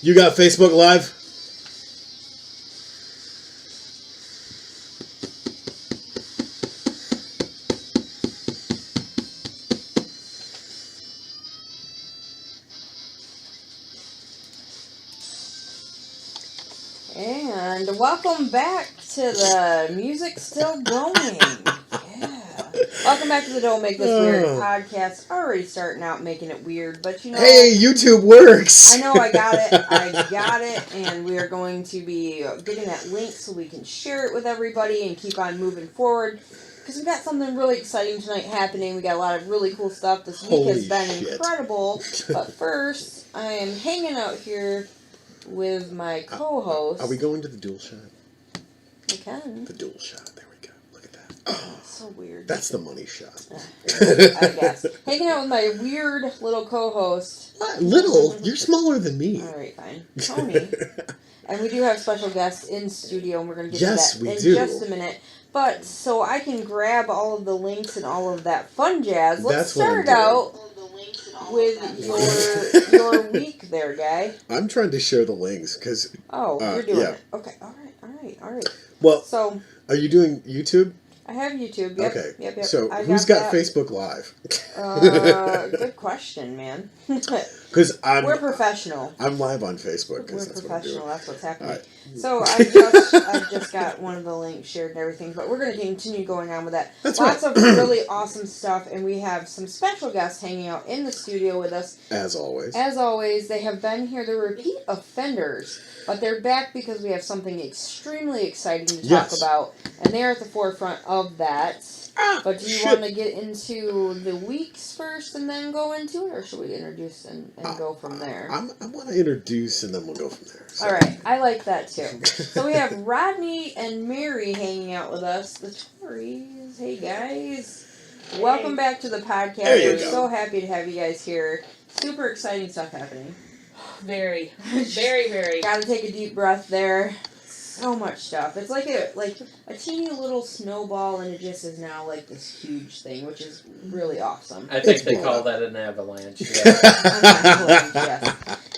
You got Facebook Live? And welcome back to the Music Still Going. Yeah. Welcome back to the Don't Make This Weird podcast. Already starting out making it weird, but you know... Hey, YouTube works! I know, I got it, and we are going to be getting that link so we can share it with everybody and keep on moving forward. Because we got something really exciting tonight happening. We got a lot of really cool stuff. This week has been incredible. But first, I am hanging out here with my co-host. Are we going to the dual shot? We can. The dual shot. There we go. Look at that. Oh, so weird. That's the money shot. I guess. Hanging out with my weird little co-host. Little? You're smaller than me. All right, fine. Tony. And we do have special guests in studio, and we're going to get to that in just a minute. But so I can grab all of the links and all of that fun jazz. Let's start out with your week there, guy. I'm trying to share the links because... Oh, you're doing it. Okay, all right. Well, so are you doing YouTube? I have YouTube. Yep, okay. Yep. So who's got Facebook Live? Good question, man. Because we're professional. I'm live on Facebook. We're professional. That's what's happening. Right. So I just got one of the links shared and everything, but we're going to continue going on with that. Lots of really awesome stuff, and we have some special guests hanging out in the studio with us. As always. As always, they have been here. They're repeat offenders, but they're back because we have something extremely exciting to talk about, and they're at the forefront of that. But do you want to get into the weeks first and then go into it, or should we introduce and go from there? I want to introduce and then we'll go from there. So. All right, I like that too. So we have Rodney and Mary hanging out with us, the Torreys. Hey guys, welcome back to the podcast. We're so happy to have you guys here. Super exciting stuff happening. Very, very, very. Got to take a deep breath there. So much stuff. It's like a teeny little snowball, and it just is now like this huge thing, which is really awesome. I think they call that an avalanche.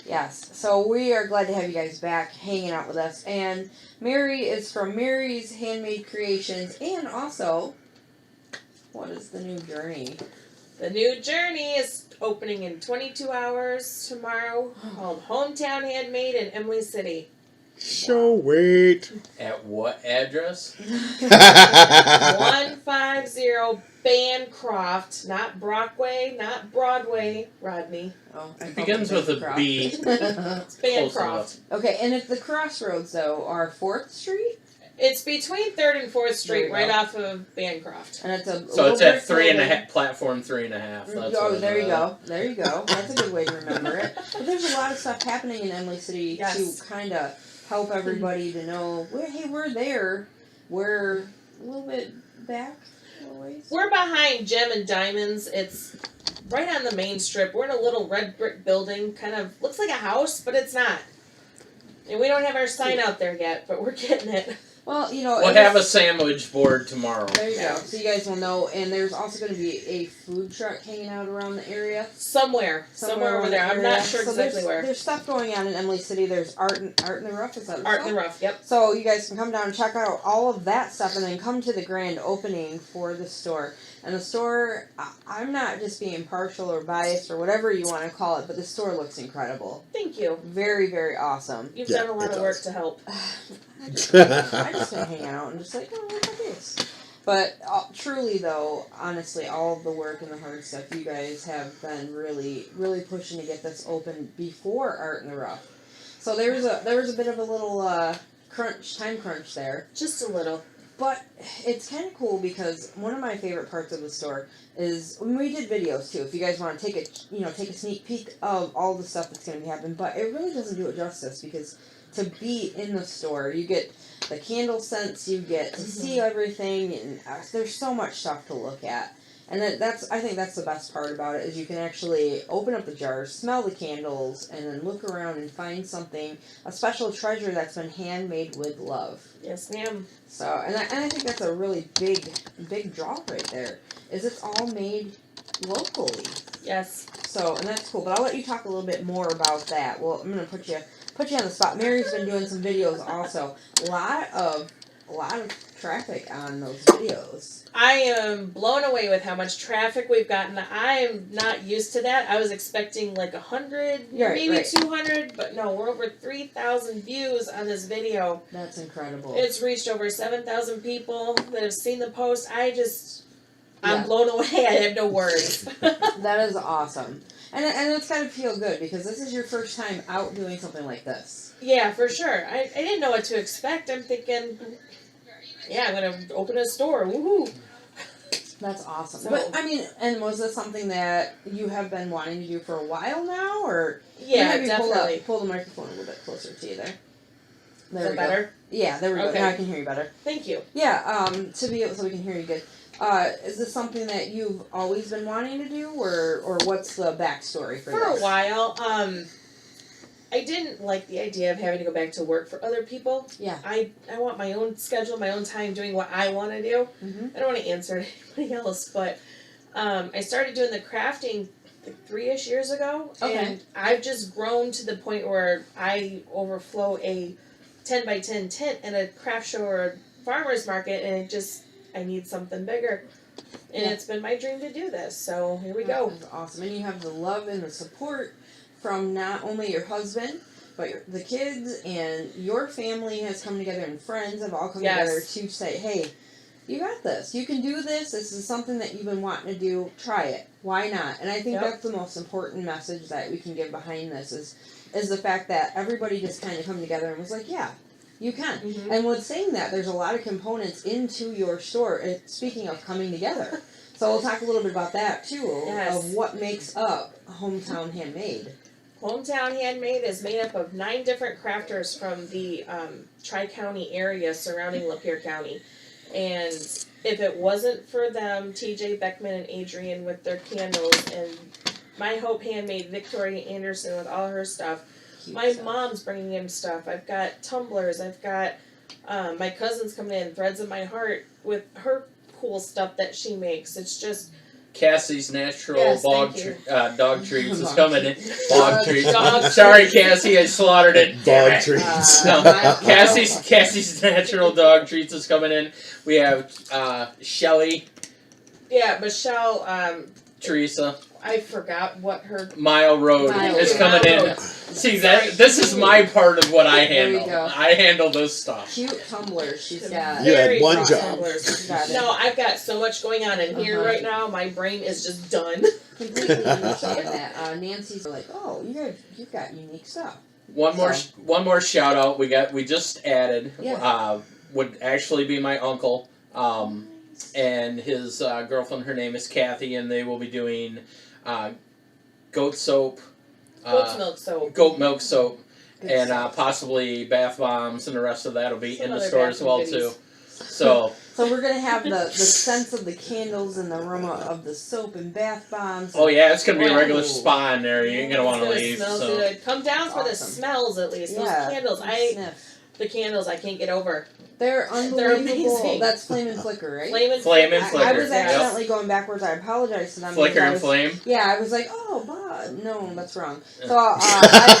Yes. So we are glad to have you guys back hanging out with us. And Mary is from Mary's Handmade Creations, and also, what is the new journey? The new journey is opening in 22 hours tomorrow, called Hometown Handmade in Emily City. So wait. At what address? 150 Bancroft, not Brockway, not Broadway, Rodney. Oh, it begins with a B. It's Bancroft. Okay, and if the crossroads though are 4th Street? It's between 3rd and 4th Street, right off of Bancroft. And it's it's at 3.5, platform 3.5. There you go. There you go. That's a good way to remember it. But there's a lot of stuff happening in Emily City to kind of help everybody to know, hey, we're there. We're a little bit back a ways. We're behind Gem and Diamonds. It's right on the main strip. We're in a little red brick building. Kind of looks like a house, but it's not. And we don't have our sign out there yet, but we're getting it. Well, you know... We'll have a sandwich board tomorrow. There you go. So you guys will know. And there's also going to be a food truck hanging out around the area. Somewhere over there. I'm not sure exactly where. There's stuff going on in Emily City. There's Art in the Rough. Is that Art in the Rough, yep. So you guys can come down and check out all of that stuff and then come to the grand opening for the store. And the store, I'm not just being partial or biased or whatever you want to call it, but the store looks incredible. Thank you. Very, very awesome. You've done a lot of work to help. I just hang out and just like, look at this. But truly, though, honestly, all of the work and the hard stuff, you guys have been really, really pushing to get this open before Art in the Rough. So there was a bit of a little time crunch there. Just a little. But it's kind of cool because one of my favorite parts of the store is when we did videos too. If you guys want to take a sneak peek of all the stuff that's going to be happening, but it really doesn't do it justice because to be in the store, you get the candle scents, you get to see everything, and there's so much stuff to look at. And I think that's the best part about it, is you can actually open up the jars, smell the candles, and then look around and find something, a special treasure that's been handmade with love. Yes, ma'am. So, and I think that's a really big draw right there, is it's all made locally. Yes. So, and that's cool. But I'll let you talk a little bit more about that. Well, I'm gonna put you on the spot. Mary's been doing some videos also. A lot of traffic on those videos. I am blown away with how much traffic we've gotten. I am not used to that. I was expecting like 100, maybe 200, but no, we're over 3,000 views on this video. That's incredible. It's reached over 7,000 people that have seen the post. I'm blown away. I have no words. That is awesome. And it's got to feel good because this is your first time out doing something like this. Yeah, for sure. I didn't know what to expect. I'm thinking, yeah, I'm going to open a store. Woohoo. That's awesome. So, but, I mean, and was this something that you have been wanting to do for a while now? Or yeah, maybe definitely. Pull the microphone a little bit closer to you there. Is that better? Go. Yeah, there we go. Okay. Now I can hear you better. Thank you. Yeah, to be able, so we can hear you good. Is this something that you've always been wanting to do, or what's the backstory for this? For a while, I didn't like the idea of having to go back to work for other people. Yeah. I want my own schedule, my own time doing what I want to do. Mm-hmm. I don't want to answer to anybody else, but I started doing the crafting like 3-ish years ago, and I've just grown to the point where I overflow a 10x10 tent at a craft show or a farmer's market, and I need something bigger. And it's been my dream to do this, so here we go. That's awesome. And you have the love and the support from not only your husband, but the kids and your family has come together, and friends have all come together to say, hey, you got this. You can do this. This is something that you've been wanting to do. Try it. Why not? And I think that's the most important message that we can give behind this is the fact that everybody just kind of come together and was like, yeah, you can. Mm-hmm. And with saying that, there's a lot of components into your store. Speaking of coming together. So we'll talk a little bit about that, too, of what makes up Hometown Handmade. Hometown Handmade is made up of 9 different crafters from the Tri-County area surrounding Lapeer County. And if it wasn't for them, TJ Beckman and Adrian with their candles, and My Hope Handmade, Victoria Anderson with all her stuff, my mom's bringing in stuff. I've got tumblers. I've got my cousin's coming in, Threads of My Heart, with her cool stuff that she makes. It's just... Cassie's Natural Dog Treats is coming in. Dog treats. Sorry, Cassie, I slaughtered it. Dog treats. No, Cassie's Natural Dog Treats is coming in. We have Shelly. Yeah, Michelle. Teresa. I forgot what her... Mile Road is coming in. See, this is my part of what I handle. There you go. I handle this stuff. Cute tumblers she's got. You had one job. No, I've got so much going on in here right now. My brain is just done. Completely understand that. Nancy's like, oh, you've got unique stuff. One more shout out we just added would actually be my uncle and his girlfriend. Her name is Kathy, and they will be doing goat soap, goat milk soap, and possibly bath bombs, and the rest of that will be in the store as well too. So we're gonna have the scents of the candles and the aroma of the soap and bath bombs. Oh yeah, it's gonna be a regular spa in there. You ain't gonna want to leave. Smells good. Come down for the smells at least. Those candles, the candles I can't get over. They're unbelievable. They're amazing. That's Flame and Flicker, right? Flame and Flicker. I was accidentally going backwards. I apologize to them. Flicker and Flame? Yeah, I was like, oh, but no, that's wrong. So I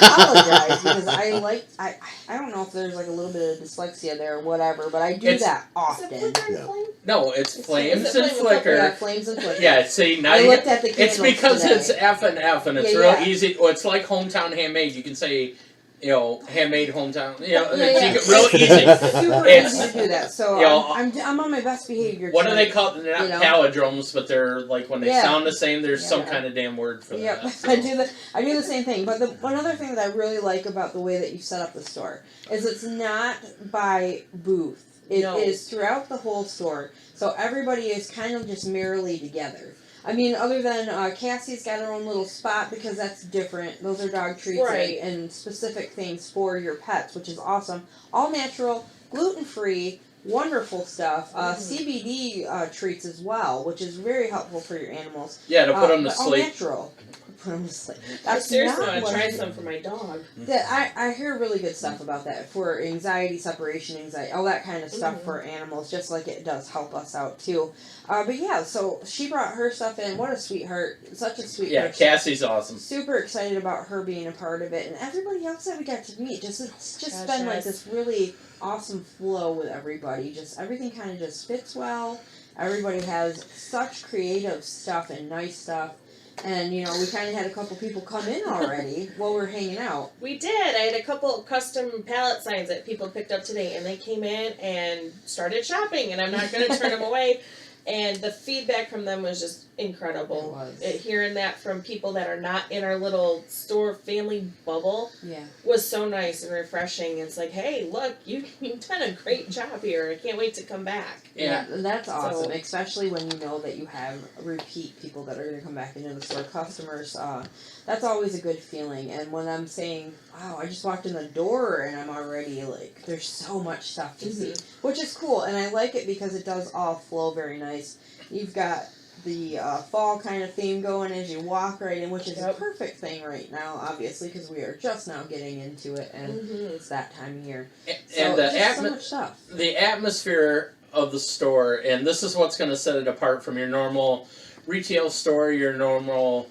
apologize because I don't know if there's like a little bit of dyslexia there or whatever, but I do that often. Is it Flicker and Flame? No, it's Flames and Flicker. Yeah, Flames and Flicker. Yeah, see, now I looked at the it's because today. it's F and F, and it's real easy. Well, it's like Hometown Handmade. You can say, handmade hometown. It's real easy. Super easy to do that. So I'm on my best behavior. What do they call them? They're not palindromes, but they're like when they sound the same. There's some kind of damn word for that. Yep, So. I do the same thing. But one other thing that I really like about the way that you set up the store is it's not by booth. It is throughout the whole store. So everybody is kind of just merrily together. I mean, other than Cassie's got her own little spot because that's different. Those are dog treats and specific things for your pets, which is awesome. All natural, gluten-free, wonderful stuff. CBD treats as well, which is very helpful for your animals. Yeah, to put them to all sleep. natural. put them to sleep. I That's seriously not want to what try I do. some for my dog. I hear really good stuff about that for anxiety, separation anxiety, all that kind of stuff for animals, just like it does help us out too. But yeah, so she brought her stuff in. What a sweetheart. Such a sweet Yeah, person. Cassie's awesome. Super excited about her being a part of it, and everybody else that we got to meet. It's just been like this really awesome flow with everybody. Just everything kind of just fits well. Everybody has such creative stuff and nice stuff. And, you know, we kind of had a couple people come in already while we were hanging out. We did. I had a couple custom pallet signs that people picked up today, and they came in and started shopping, and I'm not going to turn them away. And the feedback from them was just incredible. It was. Hearing that from people that are not in our little store family bubble was so nice and refreshing. It's like, hey, look, you've done a great job here. I can't wait to come back. Yeah, that's awesome, especially when you know that you have repeat people that are going to come back into the store, customers. That's always a good feeling. And when I'm saying, wow, I just walked in the door and I'm already like, there's so much stuff to see, which is cool. And I like it because it does all flow very nice. You've got the fall kind of theme going as you walk right in, which is a perfect thing right now, obviously, because we are just now getting into it, and it's that time of year. And so just so much stuff. The atmosphere of the store, and this is what's going to set it apart from your normal retail store, your normal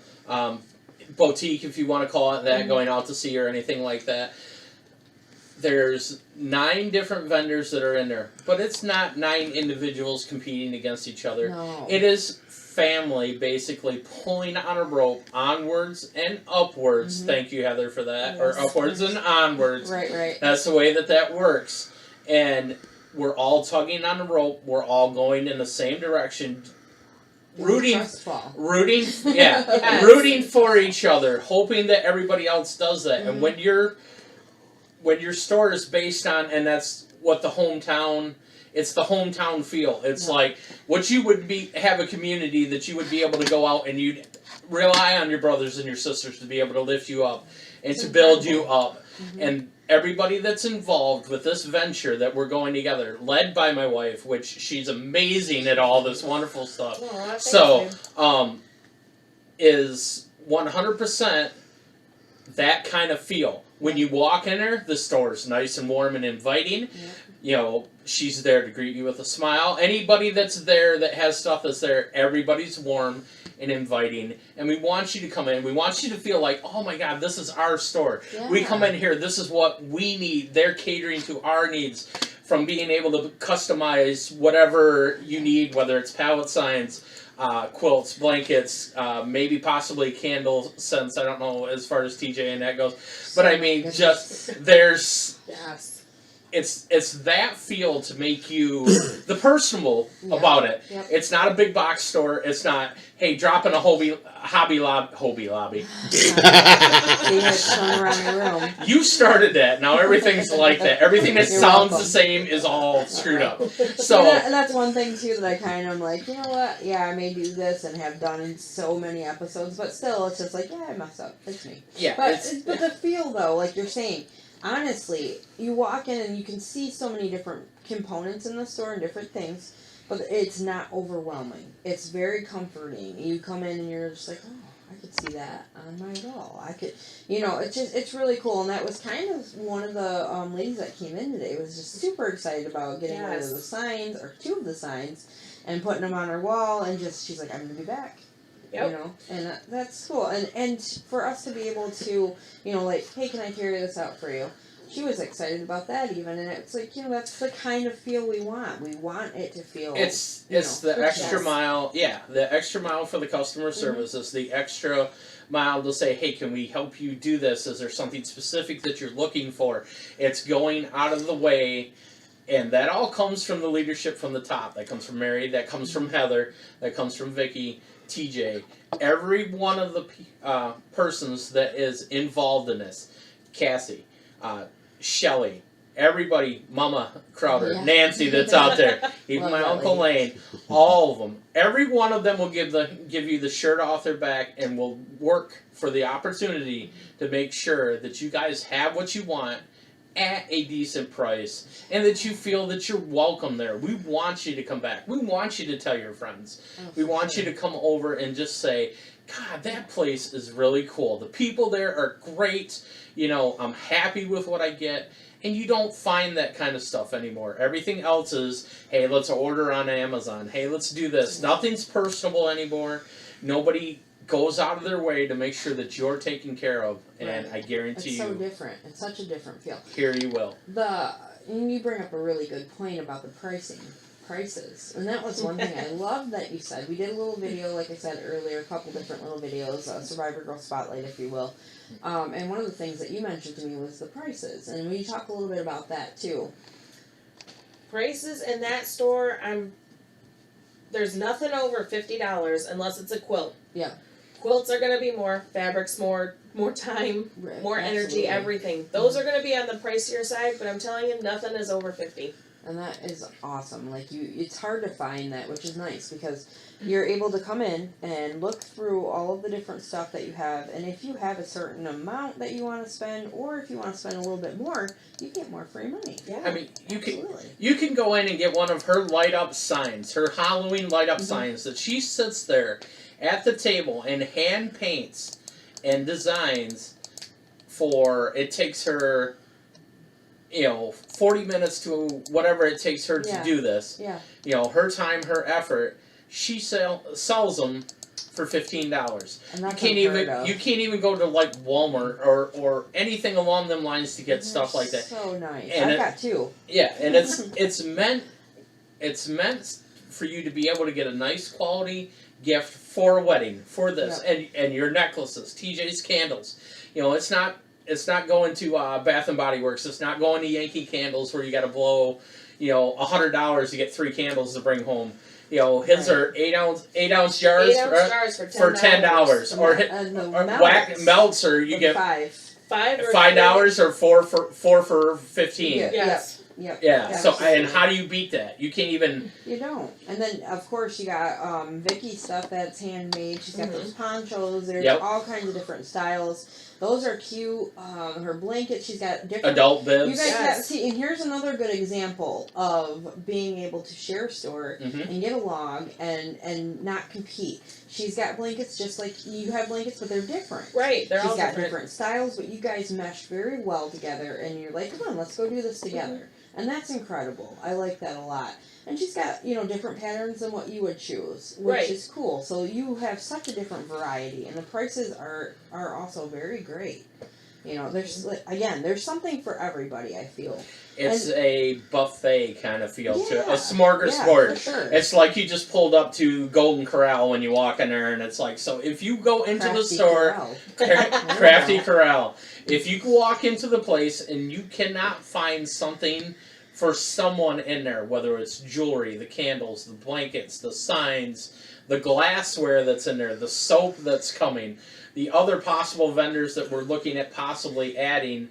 boutique, if you want to call it that, going out to sea or anything like that. There's 9 different vendors that are in there, but it's not 9 individuals competing against each other. No. It is family basically pulling on a rope onwards and upwards. Thank you, Heather, for that. Or upwards and onwards. Right. That's the way that works. And we're all tugging on the rope. We're all going in the same direction. Rooting for each other, hoping that everybody else does that. And when your store is based on, and that's what the hometown, it's the hometown feel. It's like what you would have a community that you would be able to go out and you'd rely on your brothers and your sisters to be able to lift you up and to build you up. And everybody that's involved with this venture that we're going together, led by my wife, which she's amazing at all this wonderful stuff. So, is 100% that kind of feel. When you walk in there, the store's nice and warm and inviting. You know, she's there to greet you with a smile. Anybody that's there that has stuff that's there, everybody's warm and inviting. And we want you to come in. We want you to feel like, oh my God, this is our store. We come in here, this is what we need. They're catering to our needs. From being able to customize whatever you need, whether it's pallet signs, quilts, blankets, maybe possibly candle scents. I don't know as far as TJ and that goes, but I mean, just there's it's that feel to make you the personable about it. It's not a big box store. It's not, hey, drop in a Hobby Lobby. You started that. Now everything's like that. Everything that sounds the same is all screwed up. So and that's one thing too that I kind of am like, you know what? Yeah, I may do this and have done in so many episodes, but still, it's just like, yeah, I messed up. It's me. Yeah. But the feel though, like you're saying. Honestly, you walk in and you can see so many different components in the store and different things, but it's not overwhelming. It's very comforting. You come in and you're just like, oh, I could see that on my wall. I could, it's really cool. And that was kind of one of the ladies that came in today was just super excited about getting rid of the signs, or 2 of the signs, and putting them on her wall, and she's like, I'm going to be back. And that's cool. And for us to be able to, like, hey, can I carry this out for you? She was excited about that even, and it's like, that's the kind of feel we want. We want it to feel. It's the extra mile, the extra mile for the customer service. It's the extra mile to say, hey, can we help you do this? Is there something specific that you're looking for? It's going out of the way. And that all comes from the leadership from the top. That comes from Mary. That comes from Heather. That comes from Vicky, TJ. Every one of the persons that is involved in this. Cassie, Shelly, everybody, Mama Crowder, Nancy that's out there, even my Uncle Lane, all of them. Every one of them will give you the shirt off their back and will work for the opportunity to make sure that you guys have what you want at a decent price, and that you feel that you're welcome there. We want you to come back. We want you to tell your friends. We want you to come over and just say, God, that place is really cool. The people there are great. You know, I'm happy with what I get. And you don't find that kind of stuff anymore. Everything else is, hey, let's order on Amazon. Hey, let's do this. Nothing's personable anymore. Nobody goes out of their way to make sure that you're taken care of. And Right. I guarantee It's so you, different. It's such a different feel. here you will. And you bring up a really good point about the prices, and that was one thing I love that you said. We did a little video, like I said earlier, a couple different little videos, Survivor Girl Spotlight, if you will. And one of the things that you mentioned to me was the prices, and we talk a little bit about that too. Prices in that store, there's nothing over $50 unless it's a quilt. Yeah. Quilts are gonna be more, fabrics more time, Right, more energy, absolutely. everything. Those are gonna be on the pricier side, but I'm telling you, nothing is over 50. And that is awesome. Like it's hard to find that, which is nice because you're able to come in and look through all of the different stuff that you have. And if you have a certain amount that you want to spend, or if you want to spend a little bit more, you get more free money. Yeah. I mean, Absolutely. you can go in and get one of her light up signs, her Halloween light up signs that she sits there at the table and hand paints and designs for. It takes her, 40 minutes to whatever it takes her to Yeah. do this. Yeah. Her time, her effort. She sells them for $15. And that's You can't even go to like Walmart or anything along them lines to get stuff like that. So nice. And I've got two. Yeah, and it's meant for you to be able to get a nice quality gift for a wedding, for this, and your necklaces, TJ's candles. It's not going to Bath and Body Works. It's not going to Yankee Candles where you got to blow, $100 to get 3 candles to bring home. His are 8 ounce jars, 8 ounce jars for $10, or whack melts, or you get $5 or four for 15. Yeah. Yes. Yep. Yeah. So, Absolutely. and how do you beat that? You can't even. You don't. And then, of course, you got Vicky's stuff that's handmade. She's got those ponchos. There's all kinds of different styles. Those are cute. Her blankets, she's got different. Adult bibs. You guys got, see, and here's another good example of being able to share a store and get along and not compete. She's got blankets just like you have blankets, but they're different. Right, they're She's all got different. different styles, but you guys mesh very well together, and you're like, come on, let's go do this together. And that's incredible. I like that a lot. And she's got, different patterns than what you would choose, which is cool. So you have such a different variety, and the prices are also very great. There's something for everybody, I feel. It's a buffet kind of feel to it. A Yeah, smorgasbord. for sure. It's like you just pulled up to Golden Corral when you walk in there, and it's like, so if you go into the Crafty store, Corral. Crafty Corral, if you walk into the place and you cannot find something for someone in there, whether it's jewelry, the candles, the blankets, the signs, the glassware that's in there, the soap that's coming, the other possible vendors that we're looking at possibly adding,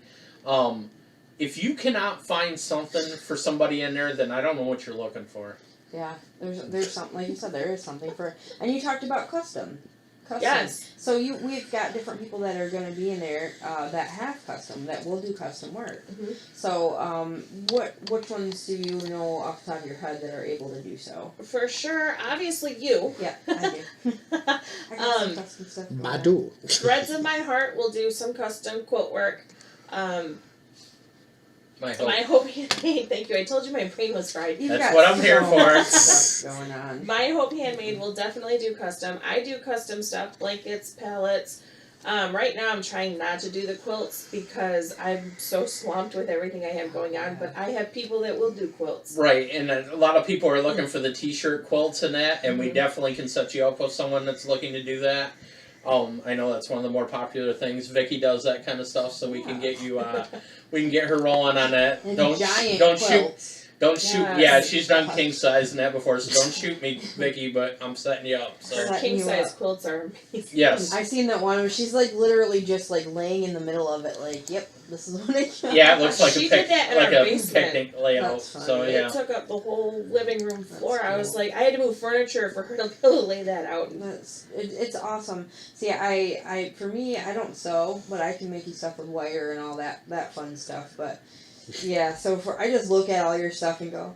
if you cannot find something for somebody in there, then I don't know what you're looking for. Yeah, there's something, like you said, there is something for, and you talked about custom. Yes. So we've got different people that are going to be in there that have custom, that will do custom work. So which ones do you know off the top of your head that are able to do so? For sure, obviously you. Yeah, I do. I got some custom stuff. I do. Threads of My Heart will do some custom quilt work. My hope. My Hope Handmade, thank you. I told you my brain was fried. You've That's got what I'm here so for. much stuff going on. My Hope Handmade will definitely do custom. I do custom stuff, blankets, pallets. Right now I'm trying not to do the quilts because I'm so swamped with everything I have going on, but I have people that will do quilts. Right, and a lot of people are looking for the t-shirt quilts and that, and we definitely can set you up with someone that's looking to do that. I know that's one of the more popular things. Vicky does that kind of stuff, so we can get you, we can get her rolling on that. And Don't giant shoot. quilts. Don't shoot. Yes. Yeah, she's done king size and that before, so don't shoot me, Vicky. But I'm setting you up. So Her Setting king you size up. quilts are amazing. yes, I seen that one where she's like literally just like laying in the middle of it, like, yep, this is what I got. yeah, it looks like She a did that in like our a basement. picnic layout. That's funny. So yeah, It took up the whole living room floor. That's I was cool. like, I had to move furniture for her to be able to lay that out. It's awesome. See, I for me, I don't sew, but I can make you stuff with wire and all that fun stuff. But yeah, so I just look at all your stuff and go,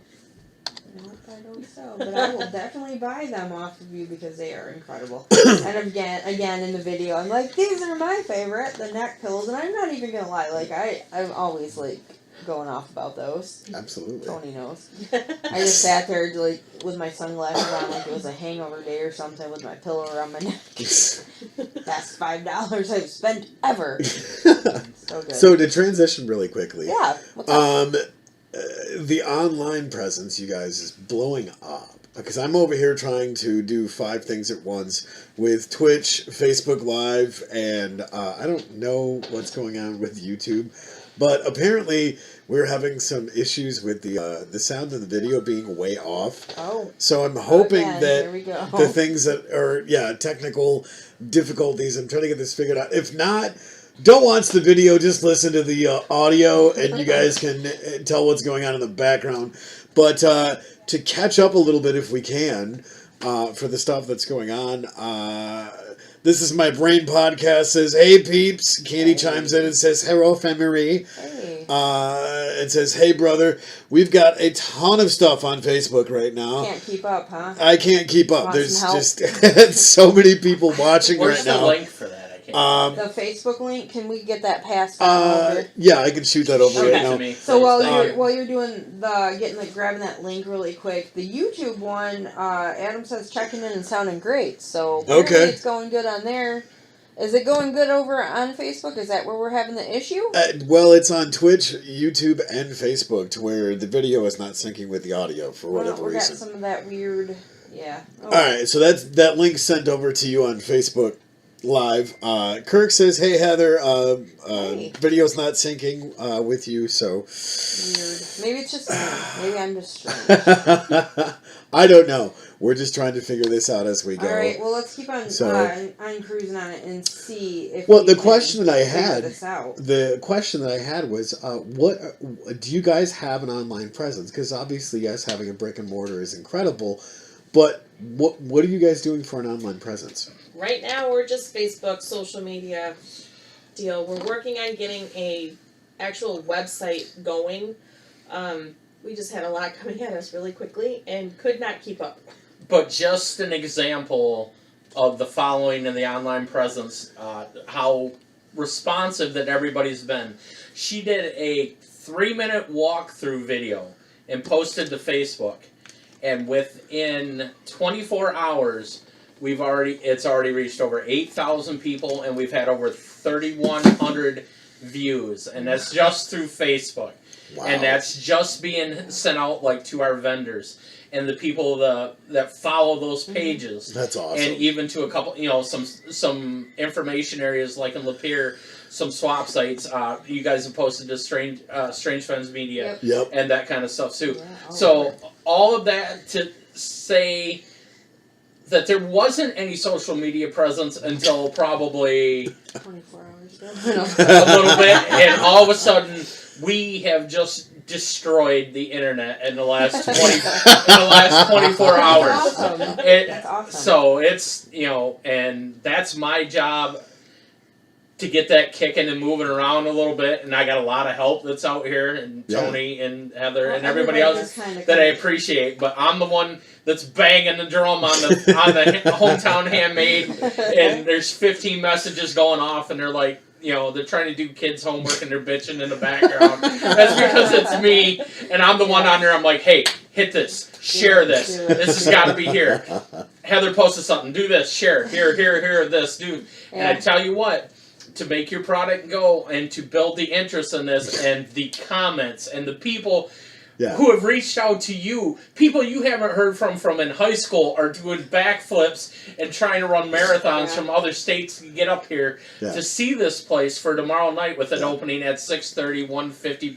Nope, I don't sell, but I will definitely buy them off of you because they are incredible. And again in the video, I'm like, these are my favorite, the neck pillows, and I'm not even gonna lie, like I'm always like going off about those. Absolutely. Tony knows. I just sat there like with my sunglasses on, like it was a hangover day or something, with my pillow around my neck. Best $5 I've spent ever. So good. So to transition really quickly. Yeah. What's up? The online presence, you guys, is blowing up. Because I'm over here trying to do 5 things at once with Twitch, Facebook Live, and I don't know what's going on with YouTube. But apparently we're having some issues with the sound of the video being way off. Oh. So I'm hoping that here we go. the things that are, technical difficulties, I'm trying to get this figured out. If not, don't watch the video, just listen to the audio, and you guys can tell what's going on in the background. But to catch up a little bit, if we can, for the stuff that's going on, This Is My Brain podcast says, hey peeps. Candy chimes in and says, hello family. Hey. It says, hey brother. We've got a ton of stuff on Facebook right now. Can't keep up, huh? I can't keep up. Want There's some help? just so many people watching Where's right the now. link for that? I can't. The Facebook link, can we get that passed on over? Yeah, I can shoot that over Shoot right it now. to me. So please. while you're doing grabbing that link really quick, the YouTube one, Adam says checking in and sounding great. So apparently Okay. it's going good on there. Is it going good over on Facebook? Is that where we're having the issue? Well, it's on Twitch, YouTube, and Facebook, to where the video is not syncing with the audio for whatever we got reason. some of that weird, yeah. Oh. All right, so that link sent over to you on Facebook Live. Kirk says, "Hey Heather, Hey. video's not syncing with you, so Weird. Maybe it's just me. Maybe I'm just strange. I don't know. We're just trying to figure this out as we go." All right. Well, let's keep on So- on cruising on it and see if. Well, we the can question that I figure had- this out. The question that I had was, what do you guys have an online presence? Because obviously, yes, having a brick and mortar is incredible, but what are you guys doing for an online presence? Right now, we're just Facebook, social media deal. We're working on getting a actual website going. We just had a lot coming at us really quickly and could not keep up. But just an example of the following and the online presence, how responsive that everybody's been. She did a 3-minute walkthrough video and posted to Facebook, and within 24 hours, it's already reached over 8,000 people, and we've had over 3,100 views, and that's just through Facebook. Wow. And that's just being sent out like to our vendors and the people that follow those pages. That's awesome. And even to a couple, some information areas like in Lapeer, some swap sites. You guys have posted to Strange Friends Media Yep. and that kind of stuff too. Yeah, all So over. all of that to say that there wasn't any social media presence until probably 24 hours ago. a little bit, and all of a sudden we have just destroyed the internet in the last 24 hours. That's awesome. It- That's awesome. So it's, and that's my job to get that kicking and moving around a little bit, and I got a lot of help that's out here, and Yeah. Tony and Heather Well, and everybody everybody else just kinda that I comes- appreciate, but I'm the one that's banging the drum on the hometown handmade, and there's 15 messages going off, and they're like, they're trying to do kids' homework and they're bitching in the background. That's because it's me, and I'm the one on there. I'm like, hey, hit this, share this. Do it. This has got to be here. Heather posted something. Do this, share. Here, this, do. And I Yeah. tell you what, to make your product go and to build the interest in this and the comments and the people Yeah. who have reached out to you, people you haven't heard from in high school are doing backflips and trying to run marathons Yeah. from other states to get up here Yeah. to see this place for tomorrow night with an opening at 6:30, 150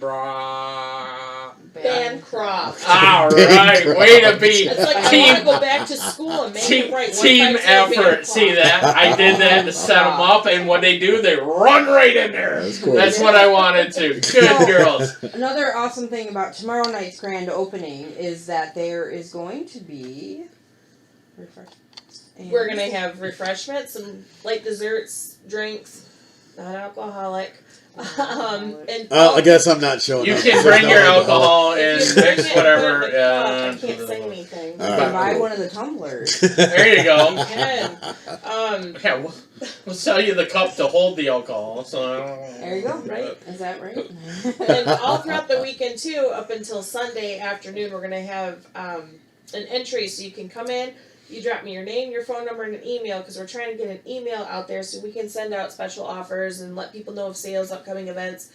Bancroft. All right, way to be It's like I want to team. go back to school and make it right. Team 150 effort. Bancroft. See that? I did that to set them up, and when they do, they run right in there. That's cool. That's what I wanted to. Good girls. Another awesome thing about tomorrow night's grand opening is that there is going to be We're gonna have refreshments and light desserts, drinks, non-alcoholic. And I guess I'm not showing You up. can There's bring no your alcohol and if you bring mix it, whatever. put it in the cup. I can't say anything. All You right, can buy cool. one of the tumblers. There you go. And Yeah, we'll sell you the cup to hold the alcohol. So There you go. Right. Is that right? and all throughout the weekend too, up until Sunday afternoon, we're gonna have an entry, so you can come in. You drop me your name, your phone number, and an email, because we're trying to get an email out there so we can send out special offers and let people know of sales, upcoming events.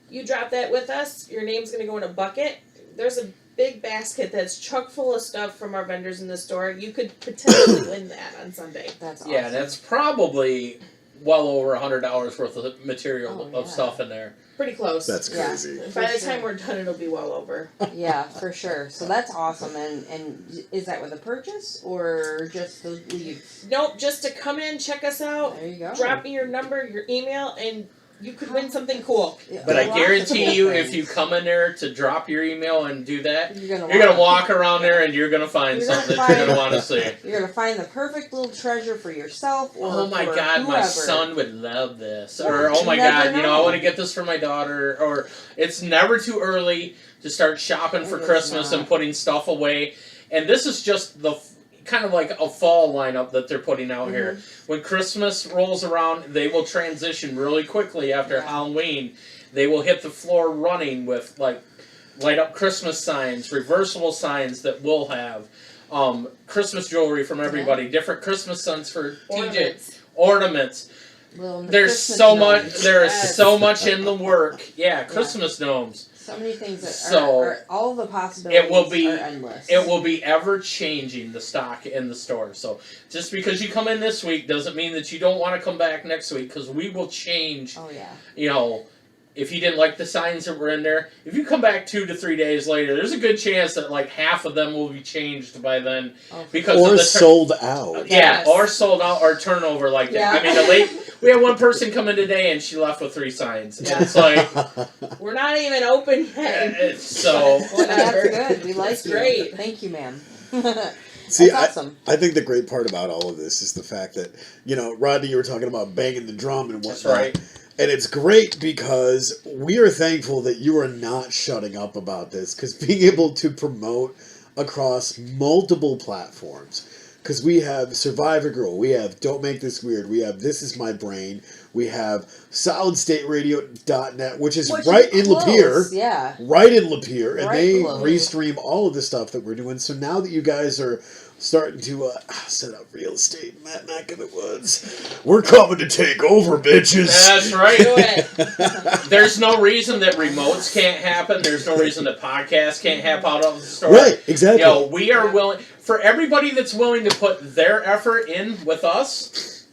You drop that with us, your name's going to go in a bucket. There's a big basket that's chock full of stuff from our vendors in the store. You could potentially win that on Sunday. That's awesome. yeah, that's probably well over $100 worth of material Oh, of yeah. stuff in there. Pretty close. That's Yeah. crazy. By the For time sure. we're done, it'll be well over. Yeah, for sure. So that's awesome. And is that with a purchase or just to leave? Nope, just to come in, check us out, There you go. drop me your number, your email, and you could win something cool. Yeah, But I lots of guarantee cool you, things. if you come in there to drop your email and do that, you're you're gonna walk around there and you're gonna find You're gonna something that find- you're gonna want to see. You're gonna find the perfect little treasure for yourself. Or Oh my for god, my whoever. son would love this. Yeah, Or, oh you my never god, I know. want to get this for my daughter. Or, it's never too early to start shopping for It is Christmas not. and putting stuff away. And this is just the kind of like a fall lineup that they're putting out here. When Christmas rolls around, they will transition really quickly after Halloween. They will hit the floor running with like light up Christmas signs, reversible signs that we'll have. Christmas jewelry from everybody, different Christmas scents for TJ, ornaments. There's Christmas so much. gnomes. There is Yes. so much in the work. Yeah, Christmas gnomes. So many things that So, are all the possibilities it will be- are endless. It will be ever changing, the stock in the store. So just because you come in this week doesn't mean that you don't want to come back next week, because we will change. Oh yeah. You know, if you didn't like the signs that were in there, if you come back 2 to 3 days later, there's a good chance that like half of them will be changed by then, Oh, because Or of the sold out. yeah, Yes. or sold out, or turnover like that. Yeah. I mean, we had one person come in today and she left with 3 signs. Yeah. It's like, We're not even open yet. it's so. Whatever. That's good. We like That's you. great. Thank you, ma'am. See, That's awesome. I think the great part about all of this is the fact that, you know, Rodney, you were talking about banging the drum and whatnot. That's right. And it's great because we are thankful that you are not shutting up about this, because being able to promote across multiple platforms, because we have Survivor Girl, we have Don't Make This Weird, we have This Is My Brain, we have SolidStateRadio.net, which is right in close, Lapeer. Yeah. Right in Lapeer, and Right they close. restream all of the stuff that we're doing. So now that you guys are starting to set up real estate in that neck of the woods, we're coming to take over, bitches. That's right. Do it. There's no reason that remotes can't happen. There's no reason that podcasts can't happen out of the store. Right, exactly. You know, we are willing, for everybody that's willing to put their effort in with us,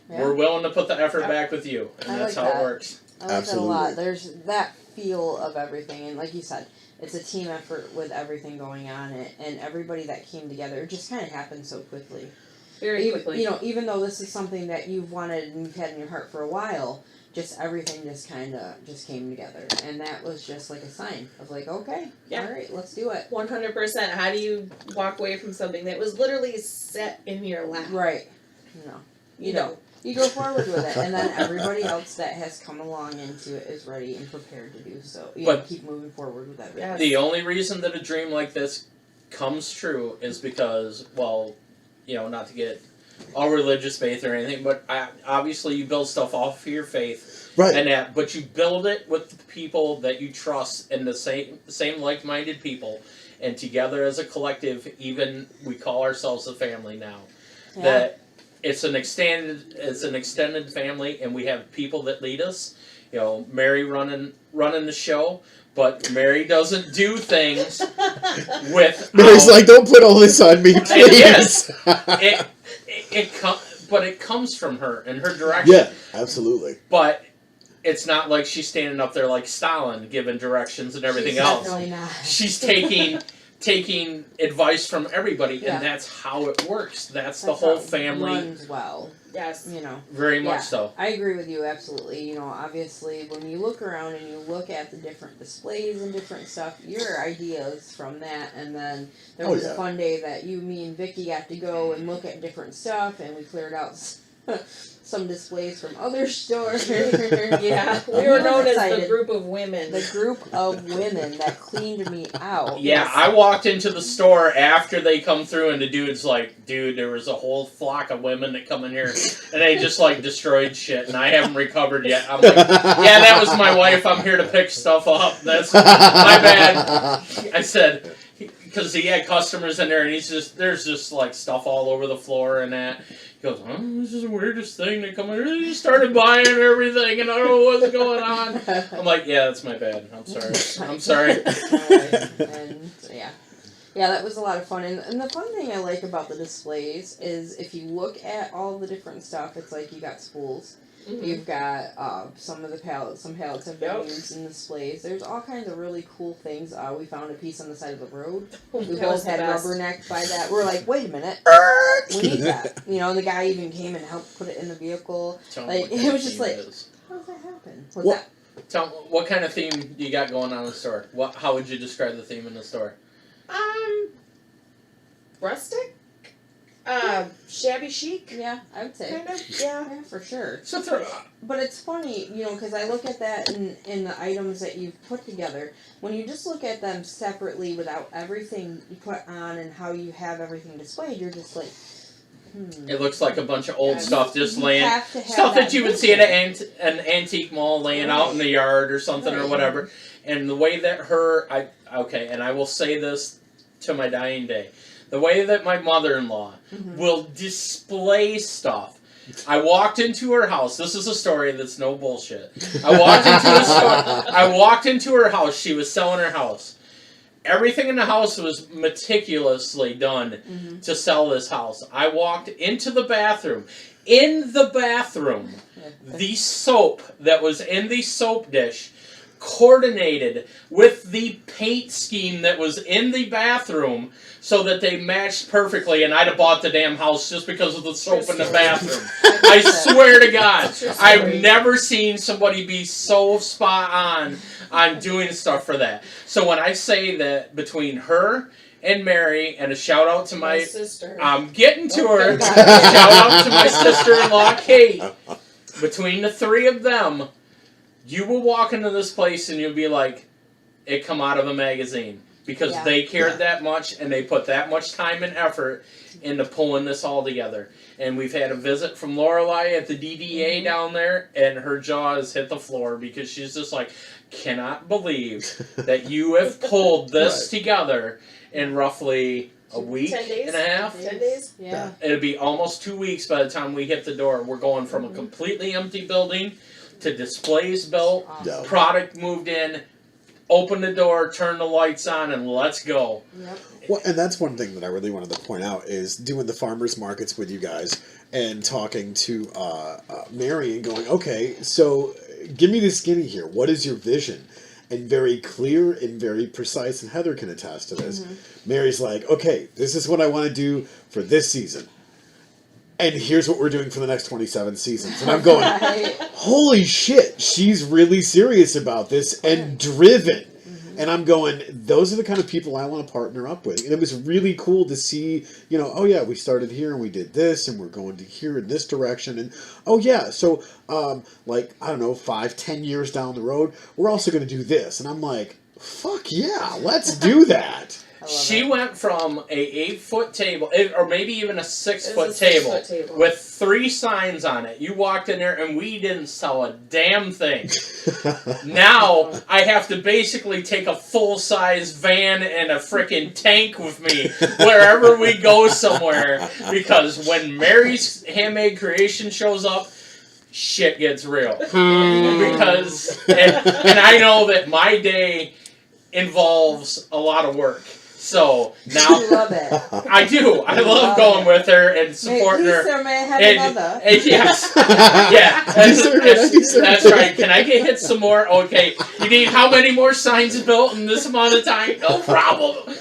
Yeah. we're willing to put the effort back with you. And I that's like how that. it works. I like Absolutely. that a lot. There's that feel of everything, and like you said, it's a team effort with everything going on, and everybody that came together. It just kind of happened so quickly. Very Even, quickly. you know, even though this is something that you've wanted and you've had in your heart for a while, just everything just kind of just came together, and that was just like a sign of like, okay, Yeah. all right, let's do it. 100%. How do you walk away from something that was literally set in your lap? Right. No. You know. You go forward with it, and then everybody else that has come along into it is ready and prepared to do so. You know, But- keep moving forward with everything. Yes. The only reason that a dream like this comes true is because, well, you know, not to get all religious faith or anything, but obviously you build stuff off of your faith, Right. and that, but you build it with the people that you trust and the same like-minded people, and together as a collective, even we call ourselves a family now. Yeah. That it's an extended family, and we have people that lead us. You know, Mary running the show, but Mary doesn't do things with. Mary's like, don't put all this on me, please. Yes. But it comes from her and her direction. Yeah, absolutely. But it's not like she's standing up there like Stalin giving directions and everything She's else. Definitely not. She's taking advice from everybody, Yeah. and that's how it works. That's the That's whole how it family, runs well. Yes. You know. very Yeah. much so. I agree with you absolutely. You know, obviously, when you look around and you look at the different displays and different stuff, your ideas from that, and then there Oh, was yeah. a fun day that me and Vicky got to go and look at different stuff, and we cleared out some displays from other stores. Yeah, we were known as the group of women. The group of women that cleaned me out. Yeah, Yes. I walked into the store after they come through, and the dude's like, dude, there was a whole flock of women that come in here, and they just, like, destroyed shit, and I haven't recovered yet. I'm like, yeah, that was my wife. I'm here to pick stuff up. That's my bad. I said, because he had customers in there, and there's just, like, stuff all over the floor and that. He goes, this is the weirdest thing. They come in here, they just started buying everything, and I don't know what's going on. I'm like, yeah, that's my bad. I'm sorry. I'm sorry. And yeah. Yeah, that was a lot of fun. And the fun thing I like about the displays is if you look at all the different stuff, it's like you got spools. Mm-hmm. You've got some pallets have been used in displays. There's all kinds of really cool things. We found a piece on the side of the road. We both had rubbernecked by that. We're like, wait a minute, we need that. You know, and the guy even came and helped put it in the vehicle. Like, it was just like, how does that happen? What's that? Tell me, what kind of theme you got going on in the store? How would you describe the theme in the store? Rustic? Shabby chic? Yeah, I would say. Kind of, yeah. Yeah, for sure. So but it's funny, you know, because I look at that in the items that you've put together. When you just look at them separately without everything you put on and how you have everything displayed, you're just like, It looks like a bunch of old stuff just you laying. have to have Stuff that you would see at vision. an antique mall laying out in the yard or something or whatever. And the way that and I will say this to my dying day. The way that my mother-in-law will display stuff. I walked into her house. This is a story that's no bullshit. I walked into her house. She was selling her house. Everything in the house was meticulously done to sell this house. I walked into the bathroom. In the bathroom, the soap that was in the soap dish coordinated with the paint scheme that was in the bathroom so that they matched perfectly, and I'd have bought the damn house just because of the soap in the bathroom. I swear to God, I've never seen somebody be so spot on doing stuff for that. So when I say that between her and Mary, and a shout out to my sister, I'm getting to her, shout out to my sister-in-law Kate, between the three of them, you will walk into this place and you'll be like, it come out of a magazine. Because they cared that much and they put that much time and effort into pulling this all together. And we've had a visit from Lorelei at the DDA down there, and her jaw has hit the floor because she's just like, cannot believe that you have pulled this together in roughly a week 10 days? and a half. 10 days? Yeah. It'll be almost 2 weeks by the time we hit the door. We're going from a completely empty building to displays built, product moved in, open the door, turn the lights on, and let's go. Yep. Well, and that's one thing that I really wanted to point out is doing the farmers markets with you guys and talking to Mary and going, okay, so give me the skinny here. What is your vision? And very clear and very precise, and Heather can attest to this. Mary's like, okay, this is what I want to do for this season. And here's what we're doing for the next 27 seasons. And I'm going, holy shit, she's really serious about this and driven. And I'm going, those are the kind of people I want to partner up with. And it was really cool to see, you know, oh yeah, we started here and we did this and we're going to here in this direction. And oh yeah, so like, I don't know, 5-10 years down the road, we're also going to do this. And I'm like, fuck yeah, let's do that. She went from a 8-foot table, or maybe even a 6-foot table, with 3 signs on it. You walked in there and we didn't sell a damn thing. Now I have to basically take a full-size van and a frickin' tank with me wherever we go somewhere, because when Mary's Handmade Creation shows up, shit gets real. Because, and I know that my day involves a lot of work. So now You love it. I do. I love going with her and supporting her. May have another. And yes, yeah, that's right. Can I get hit some more? Okay, you need how many more signs built in this amount of time? No problem.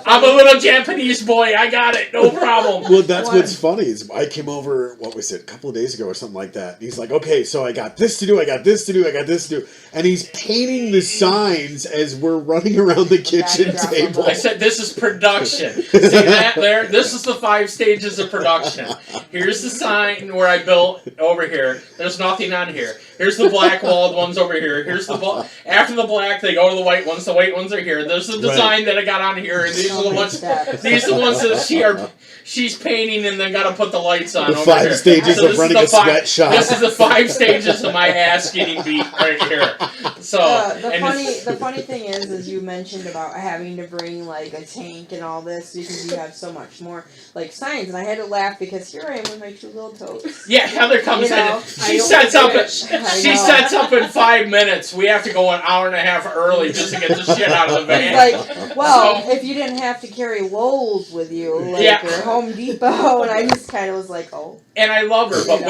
I'm a little Japanese boy. I got it. No problem. Well, that's what's funny is I came over, what was it, a couple of days ago or something like that. And he's like, okay, so I got this to do, I got this to do, I got this to do. And he's painting the signs as we're running around the kitchen table. said this is production. See that there? This is the 5 stages of production. Here's the sign where I built over here. There's nothing on here. Here's the black walled ones over here. Here's the after the black, they go to the white ones. The white ones are here. There's the design that I got on here, and these are the ones. These are the ones that she's painting, and then got to put the lights on. The over 5 here. stages So of running a sweatshop. This is the 5 stages of my ass getting beat right here. So the funny thing is you mentioned about having to bring like a tank and all this because you have so much more like signs, and I had to laugh because here I am with my 2 little toes. Yeah, Heather comes You know, in. She sets up in 5 minutes. We have to go an hour and a half early just to get the shit out of the van. Like, well, if you didn't have to carry Lowe's with you, like or Home Depot, and I just kind of was like, oh. And I love her, but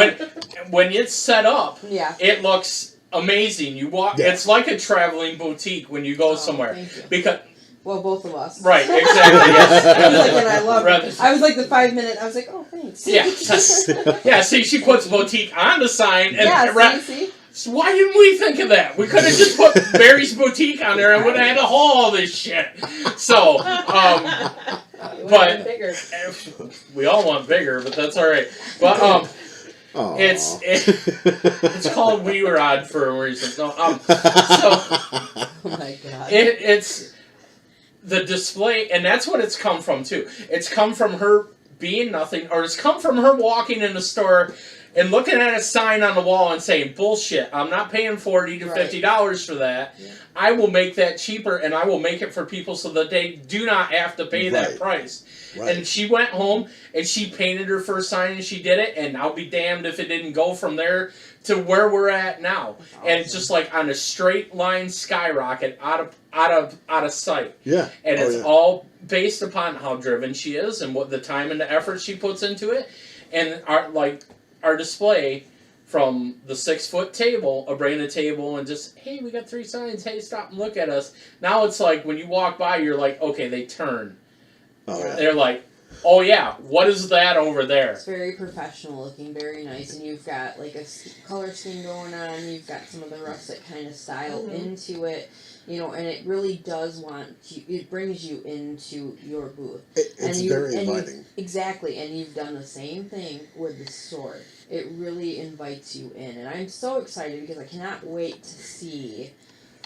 when it's set up, it looks amazing. You walk. Yeah. It's like a traveling boutique when you go somewhere. Thank you. Because. Well, both of us. Right, exactly. Yes. I was like, and I love it. I was like the 5 minute. I was like, oh, thanks. Yeah. Yeah. See, she puts boutique on the sign, and see. So why didn't we think of that? We could have just put Barry's Boutique on there and would have had to haul all this shit. So, but we all want bigger, but that's all right. But it's called We Were Odd for a reason. No, oh my god. It's the display, and that's what it's come from too. It's come from her being nothing, or it's come from her walking in the store and looking at a sign on the wall and saying, bullshit, I'm not paying $40 to $50 for that. Yeah. I will make that cheaper, and I will make it for people so that they do not have to pay that price. Right. And she went home, and she painted her first sign, and she did it, and I'll be damned if it didn't go from there to where we're at now. Awesome. And it's just like on a straight line skyrocket out of sight. Yeah. And it's all based upon how driven she is and what the time and the effort she puts into it. And our display from the 6-foot table, a branded table, and just, hey, we got 3 signs, hey, stop and look at us. Now it's like, when you walk by, you're like, okay, they turn. Oh, yeah. They're like, oh yeah, what is that over there? It's very professional looking, very nice, and you've got like a color scheme going on, you've got some of the rustic kind of style into it. You know, and it really does it brings you into your booth. It's very inviting. Exactly, and you've done the same thing with the store. It really invites you in, and I'm so excited because I cannot wait to see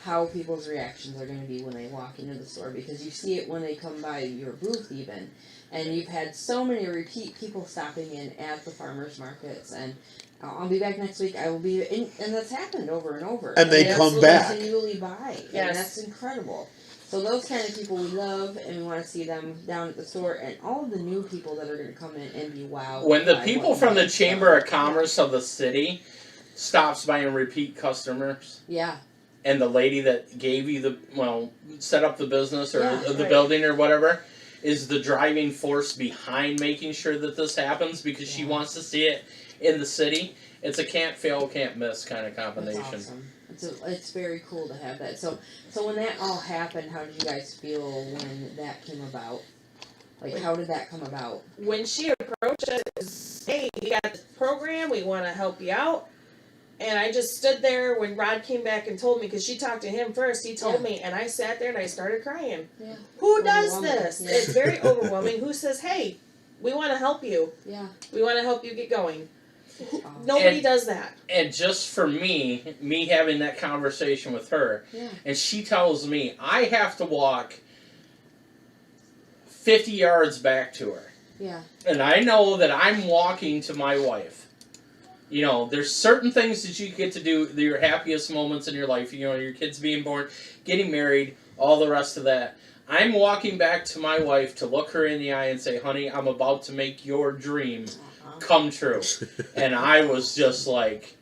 how people's reactions are going to be when they walk into the store, because you see it when they come by your booth even, and you've had so many repeat people stopping in at the farmers markets, and I'll be back next week. I will be, and that's happened over and over. And they come back. Continually buy. Yes. And that's incredible. So those kind of people we love, and we want to see them down at the store, and all of the new people that are going to come in and be wowed. When the people from the Chamber of Commerce of the city stops by and repeat customers. Yeah. And the lady that gave you set up the business or the building or whatever, is the driving force behind making sure that this happens, because she wants to see it in the city. It's a can't fail, can't miss kind of combination. That's awesome. It's very cool to have that. So when that all happened, how did you guys feel when that came about? Like, how did that come about? When she approached us, hey, we got this program, we want to help you out. And I just stood there when Rod came back and told me, because she talked to him first, he told me, and I sat there and I started crying. Yeah. Who does this? Yeah. It's very overwhelming. Who says, hey, we want to help you. Yeah. We want to help you get going. Nobody does that. And just for me having that conversation with her, and she tells me I have to walk 50 yards back to her. Yeah. And I know that I'm walking to my wife. You know, there's certain things that you get to do, your happiest moments in your life, you know, your kids being born, getting married, all the rest of that. I'm walking back to my wife to look her in the eye and say, honey, I'm about to make your dream come true. And I was just like,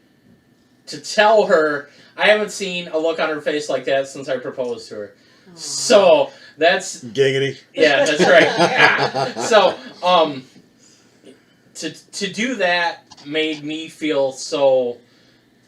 to tell her, I haven't seen a look on her face like that since I proposed to her. Aww. So, that's... Giggity. Yeah, that's right. So, to do that made me feel so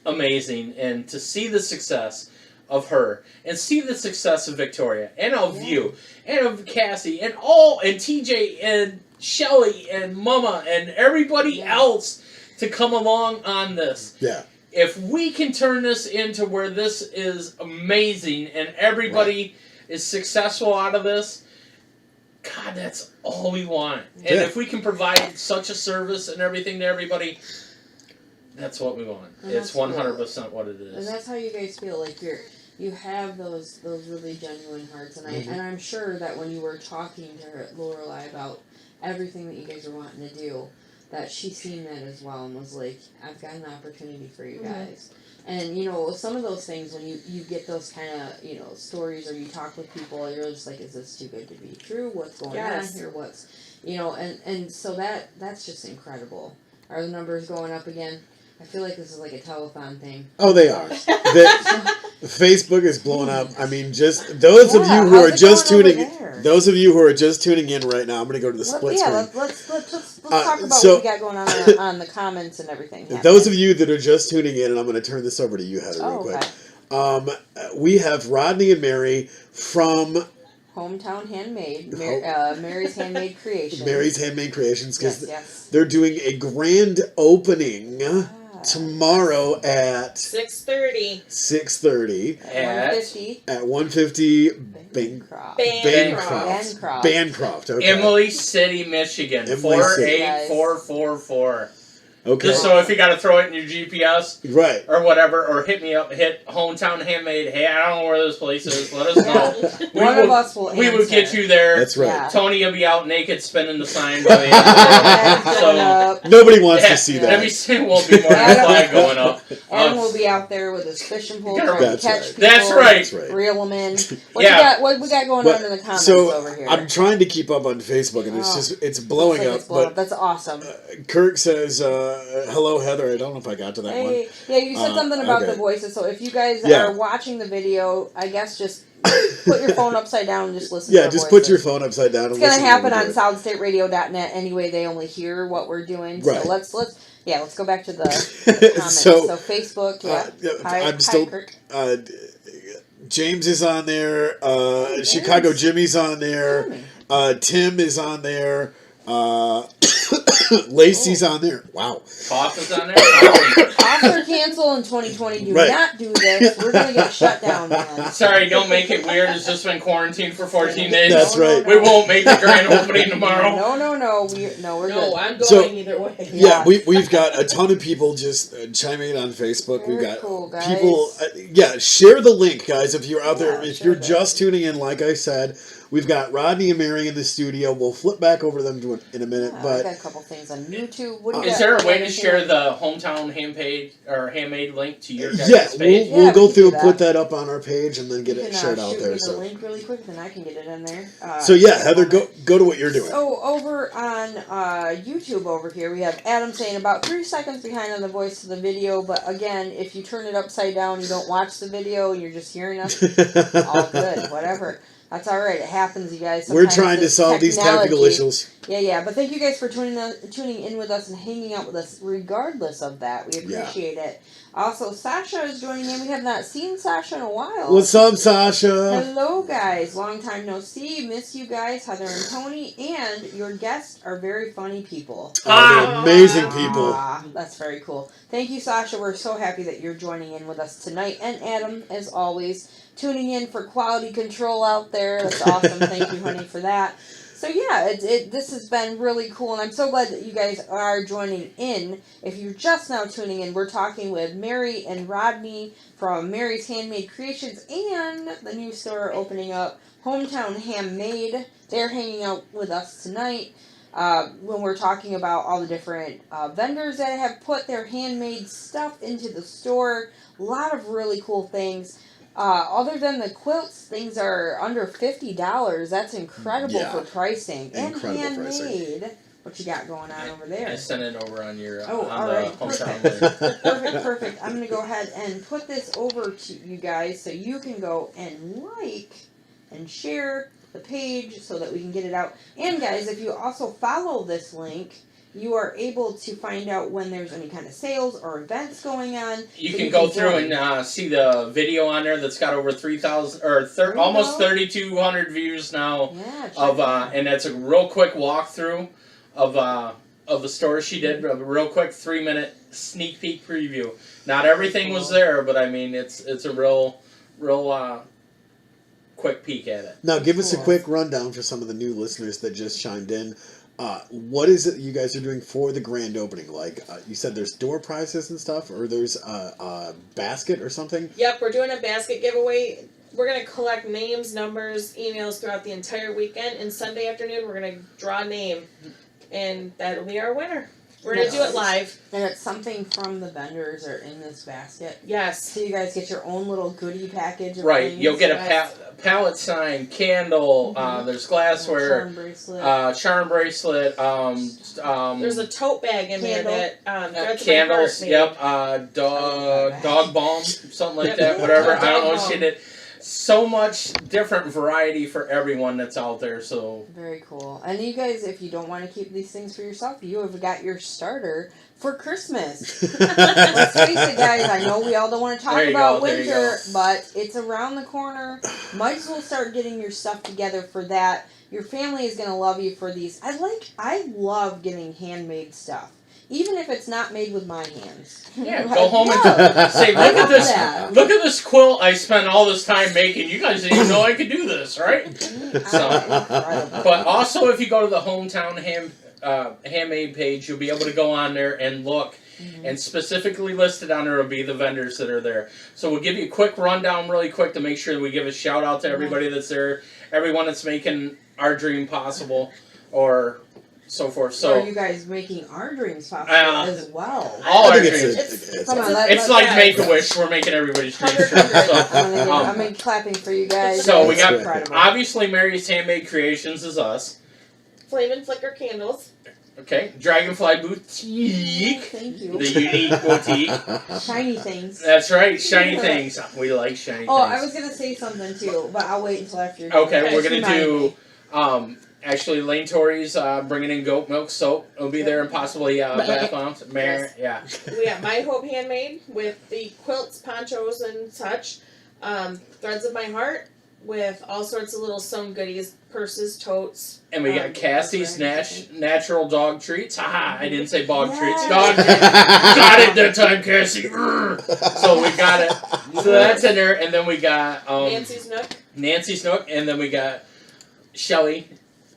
amazing, and to see the success of her, and see the success of Victoria, and of you, and of Cassie, and TJ, and Shelly, and Mama, and everybody else to come along on this. Yeah. If we can turn this into where this is amazing, and everybody is successful out of this, God, that's all we want. And Yeah. if we can provide such a service and everything to everybody, that's what we want. And It's that's cool. 100% what it And is. that's how you guys feel, like you have those really genuine hearts, and I'm sure that when you were talking to her, Lorelai, about everything that you guys are wanting to do, that she seen that as well and was like, I've got an opportunity for you guys. And, you know, some of those things, when you get those kind of, you know, stories, or you talk with people, you're just like, is this too good to be true? What's going on here? What's, you know, and so that's just incredible. Are the numbers going up again? I feel like this is like a telethon thing. Oh, they are. Facebook is blowing up. I mean, just those of you who are just tuning in right now, I'm going to go to the split screen. Let's talk about so- what we got going on the comments and everything. Those of you that are just tuning in, and I'm going to turn this over to you, Heather, real quick. We have Rodney and Mary from Hometown Handmade, Mary's Handmade Creations. Mary's Handmade Creations, because yes. they're doing a grand opening tomorrow at 6:30. 6:30 at 150 Bancroft. Okay. Emily City, Michigan. Emily City. 48444. Okay. Just so if you got to throw it in your GPS, right, or whatever, or hit me up, hit Hometown Handmade. Hey, I don't know where this place is. Let us know. One of us will. We will get you there. That's right. Yeah. Tony will be out naked spinning the sign by the end of the day. So nobody wants to see that. Every single won't be more than a flag going up. Adam will be out there with his fishing pole trying to catch people. That's right. Reel them in. What we got going on in the comments over here? I'm trying to keep up on Facebook, and it's blowing up. But that's awesome. Kirk says, "Hello, Heather." I don't know if I got to that one. Yeah, you said something about the voices. So if you guys are watching the video, I guess just put your phone upside down and just listen to the just voices. put your phone upside down. It's going to happen on SouthStateRadio.net anyway. They only hear what we're doing. So let's go back to the comments. So Facebook, I'm still. Kirk. James is on there. Chicago Jimmy's on there. Tim is on there. Lacey's on there. Wow. Cough is on there. Cough are canceled in 2020. Do not do this. We're going to get shut down, man. Sorry, don't make it weird. It's just been quarantined for 14 days. That's right. We won't make the grand opening tomorrow. No. We're good. I'm going either way. Yeah, we've got a ton of people just chiming in on Facebook. We've got people. Share the link, guys. If you're out there, if you're just tuning in, like I said, we've got Rodney and Mary in the studio. We'll flip back over to them in a minute. But I got a couple things on YouTube. Is there a way to share the Hometown Handmade link to your guys' yeah, page? we'll go through and put that up on our page and then get it shared out there. So link really quick, then I can get it in there. Heather, go to what you're doing. So over on YouTube over here, we have Adam saying about 3 seconds behind on the voice of the video. But again, if you turn it upside down, you don't watch the video, you're just hearing us. All good, whatever. That's all right. It happens, you guys. We're trying to solve these technical issues. Yeah. But thank you guys for tuning in with us and hanging out with us regardless of that. We appreciate it. Also, Sasha is joining in. We have not seen Sasha in a while. What's up, Sasha? Hello, guys. Long time no see. Miss you guys, Heather and Tony. And your guests are very funny people. They're amazing people. That's very cool. Thank you, Sasha. We're so happy that you're joining in with us tonight. And Adam, as always, tuning in for quality control out there. That's awesome. Thank you, honey, for that. So yeah, this has been really cool, and I'm so glad that you guys are joining in. If you're just now tuning in, we're talking with Mary and Rodney from Mary's Handmade Creations and the new store opening up, Hometown Handmade. They're hanging out with us tonight when we're talking about all the different vendors that have put their handmade stuff into the store. A lot of really cool things. Other than the quilts, things are under $50. That's incredible for pricing. Incredible and handmade. pricing. What you got going on over there? I sent it over on your all right. Perfect. I'm going to go ahead and put this over to you guys so you can go and like and share the page so that we can get it out. And guys, if you also follow this link, you are able to find out when there's any kind of sales or events going on. You can go through and see the video on there that's got over 3,000 or almost 3,200 views now. Yeah, and that's a real quick walkthrough of the store she did. A real quick 3-minute sneak peek preview. Not everything was there, but I mean it's a real quick peek at it. Now, give us a Cool. quick rundown for some of the new listeners that just chimed in. What is it you guys are doing for the grand opening? Like, you said there's door prizes and stuff, or there's a basket or something? Yep, we're doing a basket giveaway. We're going to collect names, numbers, emails throughout the entire weekend. And Sunday afternoon, we're going to draw a name. And that'll be our winner. We're going to do it live. And it's something from the vendors are in this basket. Yes. So you guys get your own little goodie package. Of Right, things. you'll get a pallet sign, candle. There's glassware, Charm bracelet. charm bracelet. There's a tote bag in Candle. there that Threads of My candles. Heart made. Yep. Dog balm, something like Yep. that. Whatever. Dog I don't know what balm. she did. So much different variety for everyone that's out there. So Very cool. And you guys, if you don't want to keep these things for yourself, you have got your starter for Christmas. Let's face it, guys. I know we all don't want to talk There you about go, there you winter, go. but it's around the corner. Might as well start getting your stuff together for that. Your family is going to love you for these. I love getting handmade stuff, even if it's not made with my hands. yeah, I go home love- and say, I look at love this. that. Look at this quilt I spent all this time making. You guys didn't even know I could do this, right? Incredible. But also, if you go to the hometown handmade page, you'll be able to go on there and look. And specifically listed on there will be the vendors that are there. So we'll give you a quick rundown really quick to make sure that we give a shout out to everybody that's there, everyone that's making our dream possible, or so forth. So So are you guys making our dreams possible as well? all I our think it's dreams. Come on, It's like Make-A-Wish. We're making everybody's dreams true. So, I'm clapping for you guys. So we That's got incredible. obviously Mary's Handmade Creations is us. Flame and Flicker candles. Okay, Dragonfly Boutique, Thank the you. unique boutique. Shiny things. That's right, shiny things. We like shiny Oh, things. I was gonna say something too, but I'll wait until after you're Okay, done. we're Just gonna remind do me. actually Lane Torrey's bringing in goat milk soap. It'll be there and possibly bath bombs. Mary, yeah. We got My Hope Handmade with the quilts, ponchos, and such. Threads of My Heart with all sorts of little sewn goodies, purses, totes. And we got Cassie's natural dog treats. Haha, I didn't say bog Yes. treats. Dog treats. Got it that time, Cassie. Urgh. So we got it. So that's in there, and then we got Nancy's Nook. and then we got Shelly.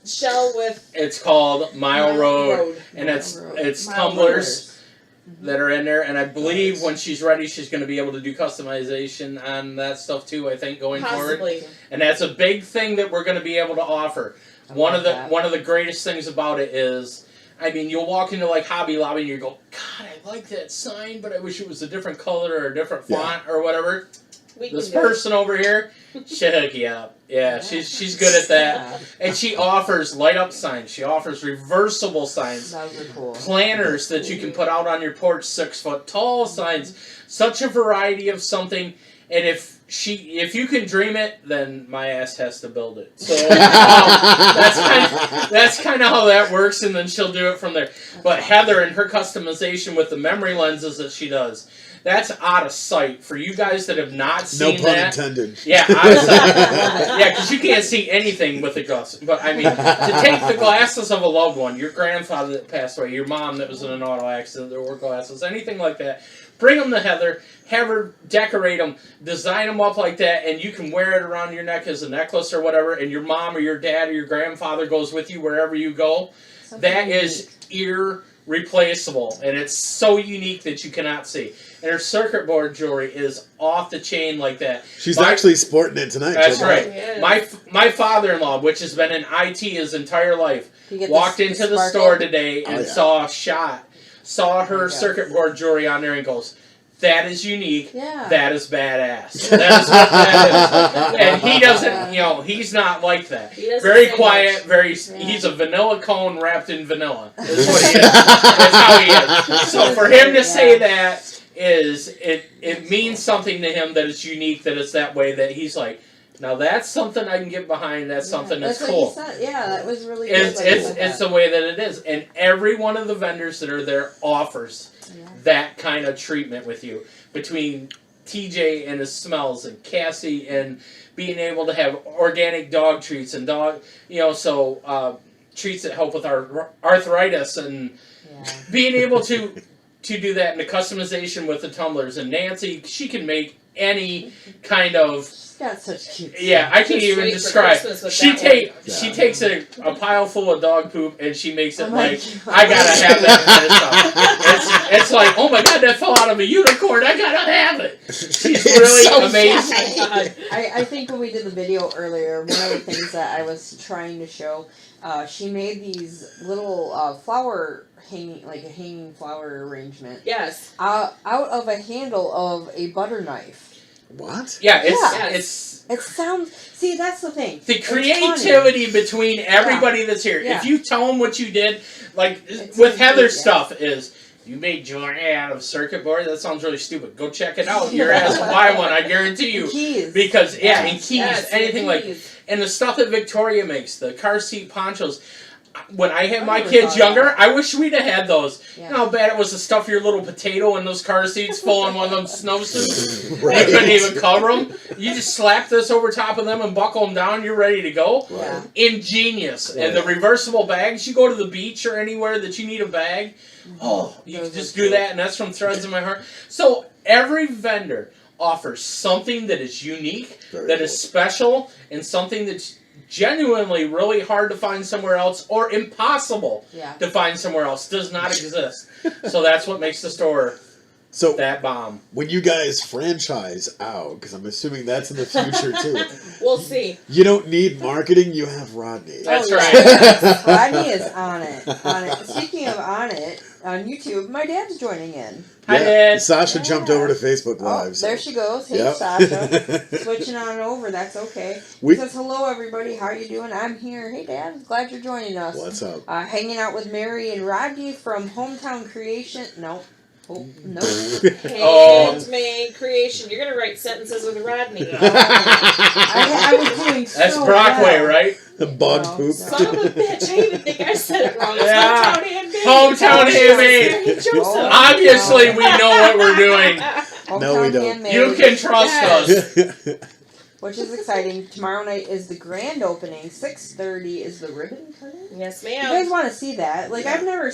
Shell with It's called Mile Road, and Mile it's Road. it's Mile tumblers Mhm. that are in there, and I believe when she's ready, she's going to be able to do customization on that stuff too. I think going forward, Possibly. and that's a big thing that we're going to be able to offer. I One love of the that. one of the greatest things about it is, I mean, you'll walk into like Hobby Lobby and you go, God, I like that sign, but I wish it was a different color or a different font or whatever. We can This do it. person over here, she'll hook you up. Yeah, she's good at that. And she offers light up signs. She offers reversible signs. Those are cool. Planters that you can put out on your porch, 6 foot tall signs. Such a variety of something. And if you can dream it, then my ass has to build it. So that's kind of how that works, and then she'll do it from there. But Heather and her customization with the memory lenses that she does, that's out of sight for you guys that have not No seen pun that. intended. Yeah, out of sight. Yeah, because you can't see anything with the glasses. But I mean, to take the glasses of a loved one, your grandfather that passed away, your mom that was in an auto accident, there were glasses, anything like that. Bring them to Heather, have her decorate them, design them up like that, and you can wear it around your neck as a necklace or whatever, and your mom or your dad or your grandfather goes with you wherever you go. Something That is irreplaceable, and it's so unique that you cannot see. And her circuit board jewelry is off the chain like that. She's actually sporting it tonight. That's check it out. right. My father-in-law, which has been in IT his entire life, You get walked the into the sparkle. store today and Oh, yeah. saw her Yeah. circuit board jewelry on there and goes, that is unique. Yeah. That is badass. That is what that is. And he doesn't, he's not like that. He doesn't Very say quiet, much. he's a vanilla cone wrapped in vanilla. Is what he is. That's how he is. So for him to say that it means something to him that it's unique, that it's that way, that he's like, now that's something I can get behind, that's something that's what cool. he said. Yeah, that was really good. It's the way that it is. And every one of the vendors that are there offers that kind of treatment with you. Between TJ and his smells and Cassie and being able to have organic dog treats and treats that help with our arthritis and being able to do that and the customization with the tumblers. And Nancy, she can make any kind of got such cute. Yeah, I can't Just even wait for describe. Christmas with She that she takes a pile full of dog poop and she makes it Oh my like God. I gotta have that kind of stuff. It's like, oh my god, that fell out of a unicorn. I gotta have it. She's It's really so amazing. God. I think when we did the video earlier, one of the things that I was trying to show, she made these little flower hanging, like a hanging flower arrangement, Yes. out of a handle of a butter knife. What? Yeah, Yeah. it's It sounds. See, that's the thing. the It's funny. creativity between everybody that's here. Yeah. If you tell them what you did, like It's with so Heather's cute, stuff is. You made jewelry out of circuit board? That sounds really stupid. Go check it out. Your ass will buy one, I guarantee you. Keys. Because, yeah, and keys, Yes, anything like... keys. And the stuff that Victoria makes, the car seat ponchos. When I had I my never kids thought younger, of that. I wish we'd have had those. Yeah. You know how bad it was to stuff your little potato in those car seats full in one of them snowsuits? Right. You couldn't even cover them. You just slap this over top of them and buckle them down, you're ready to go. Yeah. Ingenious. And the reversible bags, you go to the beach or anywhere that you need a bag, oh, you Those can just are do cute. that, and that's from Threads in My Heart. So every vendor offers something that is unique, Very that cool. is special, and something that's genuinely really hard to find somewhere else or impossible Yeah. to find somewhere else. Does not exist. So that's what makes the store So that bomb. when you guys franchise out, because I'm assuming that's in the future too, We'll see. you don't need marketing. You have Rodney. That's Oh, right. yes. Rodney is on it. On it. Speaking of on it, on YouTube, my dad's joining in. Hi, Dad. Sasha Yeah. jumped over to Facebook Oh, Live. so- there she goes. Hey, Yep. Sasha. Switching on over. That's okay. We- He says, hello, everybody. How you doing? I'm here. Hey, Dad. Glad you're joining us. What's up? Hanging out with Mary and Rodney from Hometown Creation. No. Oh, no. Oh. Handmade creation. You're gonna write sentences with Rodney. I was doing so That's Brockway, well. right? The bog No, poop. Son of a bitch! I even think I said it wrong. It's Yeah. hometown handmade. Hometown handmade. Mary Joseph. Oh. Obviously, we know what we're doing. Hometown No, we don't. Handmade, You can trust Yes. us. which is exciting. Tomorrow night is the grand opening. 6:30 is the ribbon cutting. Yes, You guys ma'am. want to see that? Like, Yeah. I've never.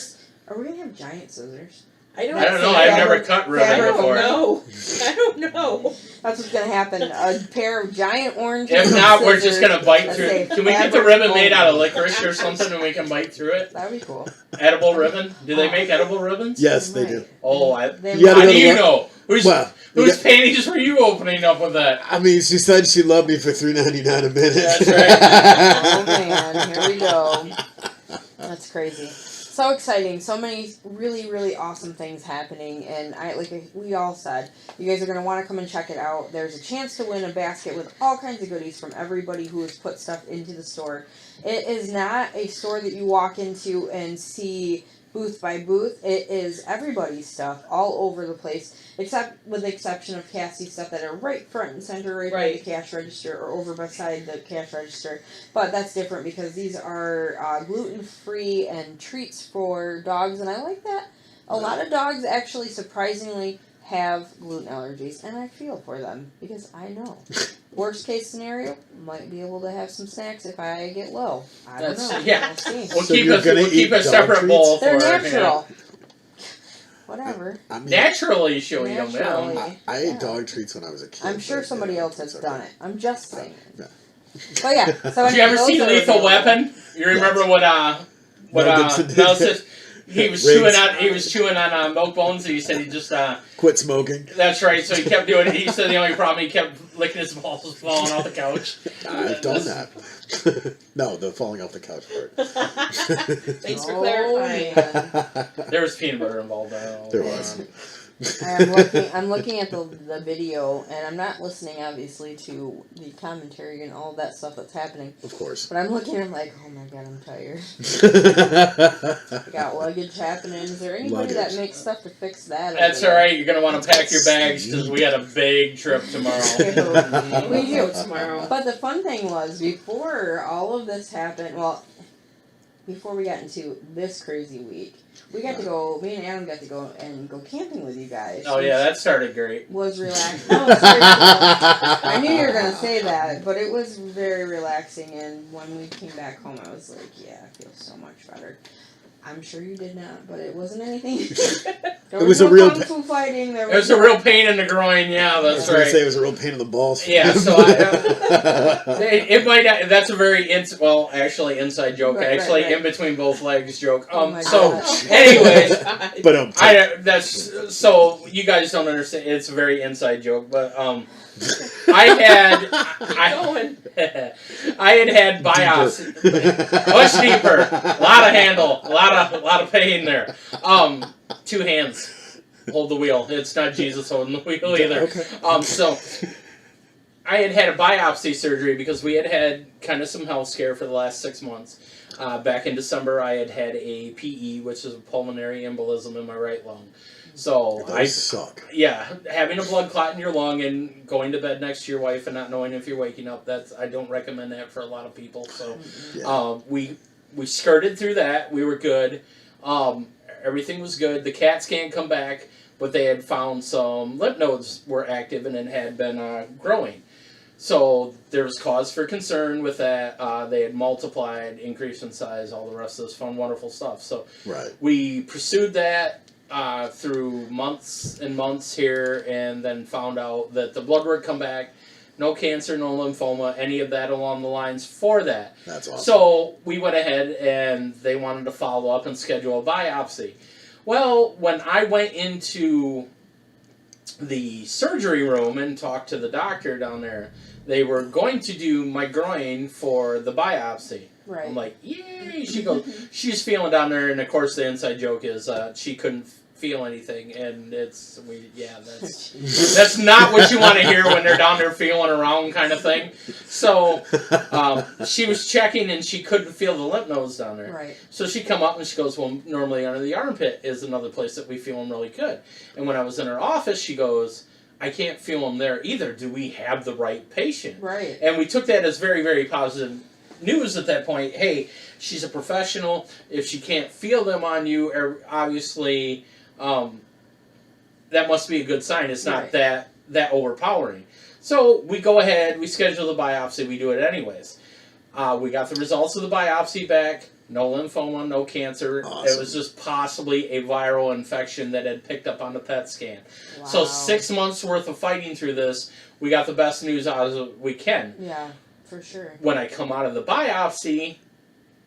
Are we gonna have giant scissors? I don't I don't know. know. I've Fabric- never cut ribbon I fabric- don't before. know. I don't know. That's what's gonna happen. A pair of giant orange. If not, we're just scissors gonna bite that through say it. Can we get the fabric ribbon made out of only. licorice or something and we can bite through it? That'd be cool. Edible ribbon? Do they make edible ribbons? Yes, they do. Oh, I. They You gotta How go do to you work- know? Whose Well, you whose got- panties were you opening up with that? I mean, she said she loved me for $3.99 a minute. That's Oh man, here we go. That's crazy. So exciting. So many really, really awesome things happening. And we all said, you guys are going to want to come and check it out. There's a chance to win a basket with all kinds of goodies from everybody who has put stuff into the store. It is not a store that you walk into and see booth by booth. It is everybody's stuff all over the place, except with the exception of Cassie's stuff that are right front and center, right by Right. the cash register or over beside the cash register. But that's different because these are gluten-free and treats for dogs, and I like that. A lot of dogs actually surprisingly have gluten allergies, and I feel for them because I know. Worst case scenario, might be able to have some snacks if I get low. I don't That's- know. yeah. We'll see. We'll So keep you're a gonna we'll keep eat a dog separate treats? bowl They're for natural. Whatever. I mean, Naturally, she'll eat them. Naturally. Yeah. I ate Yeah. dog treats when I was a kid. I'm sure but, somebody yeah, else has it's done okay. it. I'm just saying. Yeah. But yeah. So Did you ever those see are Lethal available. Weapon? You remember what Mel Gibson did. Mel says he was Riggs. chewing on milk bones, and he said he just Quit smoking. that's right. So he kept doing it. He said the only problem he kept licking his balls falling off the couch. I've done that. No, the falling off the couch part. Thanks for Oh, clarifying. man. There was peanut butter involved. Though. There was. I'm looking at the video, and I'm not listening obviously to the commentary and all that stuff that's happening. Of course. But I'm looking, I'm like, oh my god, I'm tired. I got luggage happening. Is there anybody that Luggage. makes stuff to fix that? That's over all right. You're gonna want to pack your bags because we got a big trip tomorrow. there? We do. Tomorrow. But the fun thing was, before all of this happened, well, before we got into this crazy week, we got to go, me and Adam got to go camping with you guys. Oh yeah, that started great. Was relaxing. No, it's very cool. I knew you were going to say that, but it was very relaxing, and when we came back home, I was like, yeah, I feel so much better. I'm sure you did not, but it wasn't anything. There It was no a real kung fu fighting. There It was a real pain in the groin. Yeah, I that's was going right. to say it was a real pain in the balls. For Yeah, him. so it might not, that's a very actually inside joke. Right, actually, right. in between both legs joke. Oh my So gosh. anyways, But that's so you guys don't understand. It's a very inside joke, but I had biopsy. Much deeper, a lot of handle, a lot of pain there. 2 hands hold the wheel. It's not Jesus holding the wheel either. Okay. So I had a biopsy surgery because we had kind of some health scare for the last 6 months. Back in December, I had a PE, which is a pulmonary embolism in my right lung. So Those suck. yeah, having a blood clot in your lung and going to bed next to your wife and not knowing if you're waking up, I don't recommend that for a lot of people. So Yeah. we skirted through that. We were good. Everything was good. The CAT scan come back, but they had found some lymph nodes were active and it had been growing. So there was cause for concern with that. They had multiplied, increased in size, all the rest of this fun, wonderful stuff. So Right. we pursued that through months and months here, and then found out that the blood work come back, no cancer, no lymphoma, any of that along the lines for that. That's awesome. So we went ahead and they wanted to follow up and schedule a biopsy. Well, when I went into the surgery room and talked to the doctor down there, they were going to do my groin for the biopsy. Right. I'm like, yay! She goes, she's feeling down there, and of course the inside joke is she couldn't feel anything, and that's not what you want to hear when they're down there feeling around, kind of thing. So she was checking, and she couldn't feel the lymph nodes down there. Right. So she come up and she goes, well, normally under the armpit is another place that we feel them really good. And when I was in her office, she goes, I can't feel them there either. Do we have the right patient? Right. And we took that as very, very positive news at that point. Hey, she's a professional. If she can't feel them on you, obviously, that must be a good sign. It's not Right. that overpowering. So we go ahead, we schedule the biopsy, we do it anyways. We got the results of the biopsy back. No lymphoma, no cancer. Awesome. It was just possibly a viral infection that had picked up on the PET scan. Wow. So 6 months worth of fighting through this, we got the best news out of we can. Yeah, for sure. When I come out of the biopsy,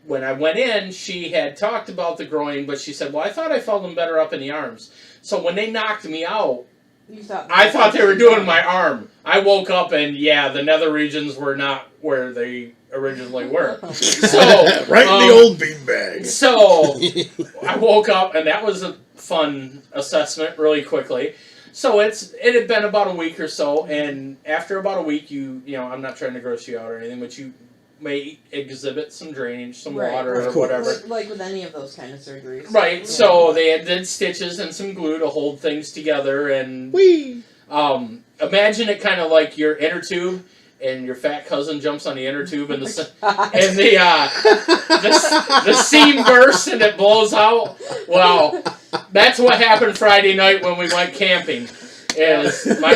when I went in, she had talked about the groin, but she said, well, I thought I felt them better up in the arms. So when they knocked me out, I thought they were doing my arm. I woke up and, the nether regions were not where they originally were. So Right in the old beanbag. So I woke up, and that was a fun assessment really quickly. So it had been about a week or so, and after about a week, I'm not trying to gross you out or anything, but you may exhibit some drainage, some water or whatever. Like with any of those kind of surgeries. Right, so they did stitches and some glue to hold things together, and imagine it kind of like your inner tube, and your fat cousin jumps on the inner tube, and the seam bursts and it blows out. Well, that's what happened Friday night when we went camping. Is my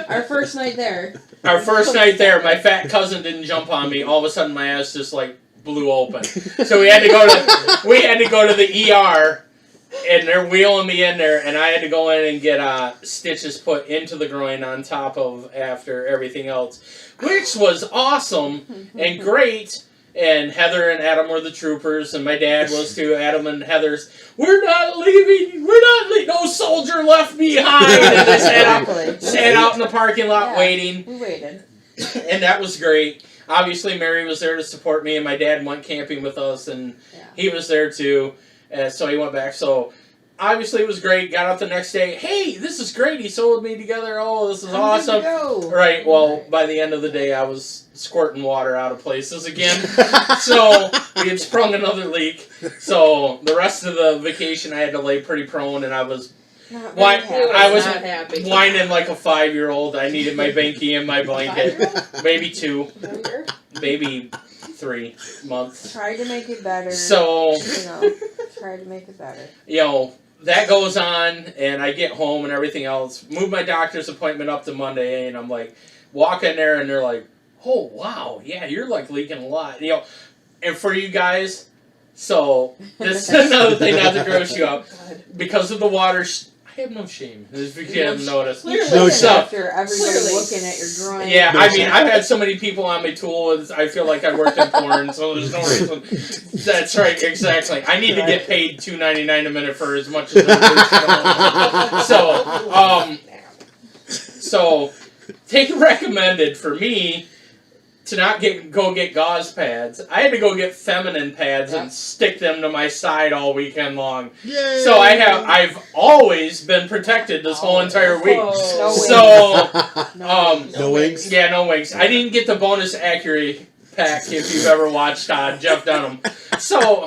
our first night there. Our first night there, my fat cousin didn't jump on me. All of a sudden, my ass just blew open. So we had to go to the ER, and they're wheeling me in there, and I had to go in and get stitches put into the groin on top of after everything else, which was awesome and great. And Heather and Adam were the troopers, and my dad was too. Adam and Heather's, we're not leaving, no soldier left behind. And they sat out in the parking lot waiting. We waited. And that was great. Obviously, Mary was there to support me, and my dad went camping with us, and he was there too. So he went back. So obviously it was great. Got up the next day. Hey, this is great. He sewed me together. Oh, this is awesome. Right. Well, by the end of the day, I was squirting water out of places again. So we had sprung another leak. So the rest of the vacation, I had to lay pretty prone, and I was happy. whining like a 5-year-old. I needed my binky and my blanket. Maybe 2. Maybe 3 months. Tried to make it better. So, tried to make it better. That goes on, and I get home and everything else. Move my doctor's appointment up to Monday, and I'm walk in there, and they're like, oh, wow, yeah, you're leaking a lot. And for you guys, So this is another thing not to gross you up because of the water. I have no shame. If you haven't noticed, No shame. after everybody looking at your drawing. Yeah, No I mean, shame. I've had so many people on my tool. I feel like I worked in porn, so there's no reason. That's right, exactly. I need to get paid $2.99 a minute for as much as so take it recommended for me to not go get gauze pads. I had to go get feminine pads and stick them to my side all weekend long. Yay. So I've always been protected this whole entire week. No wings? Yeah, no wings. I didn't get the bonus accuracy pack if you've ever watched Jeff Dunham. So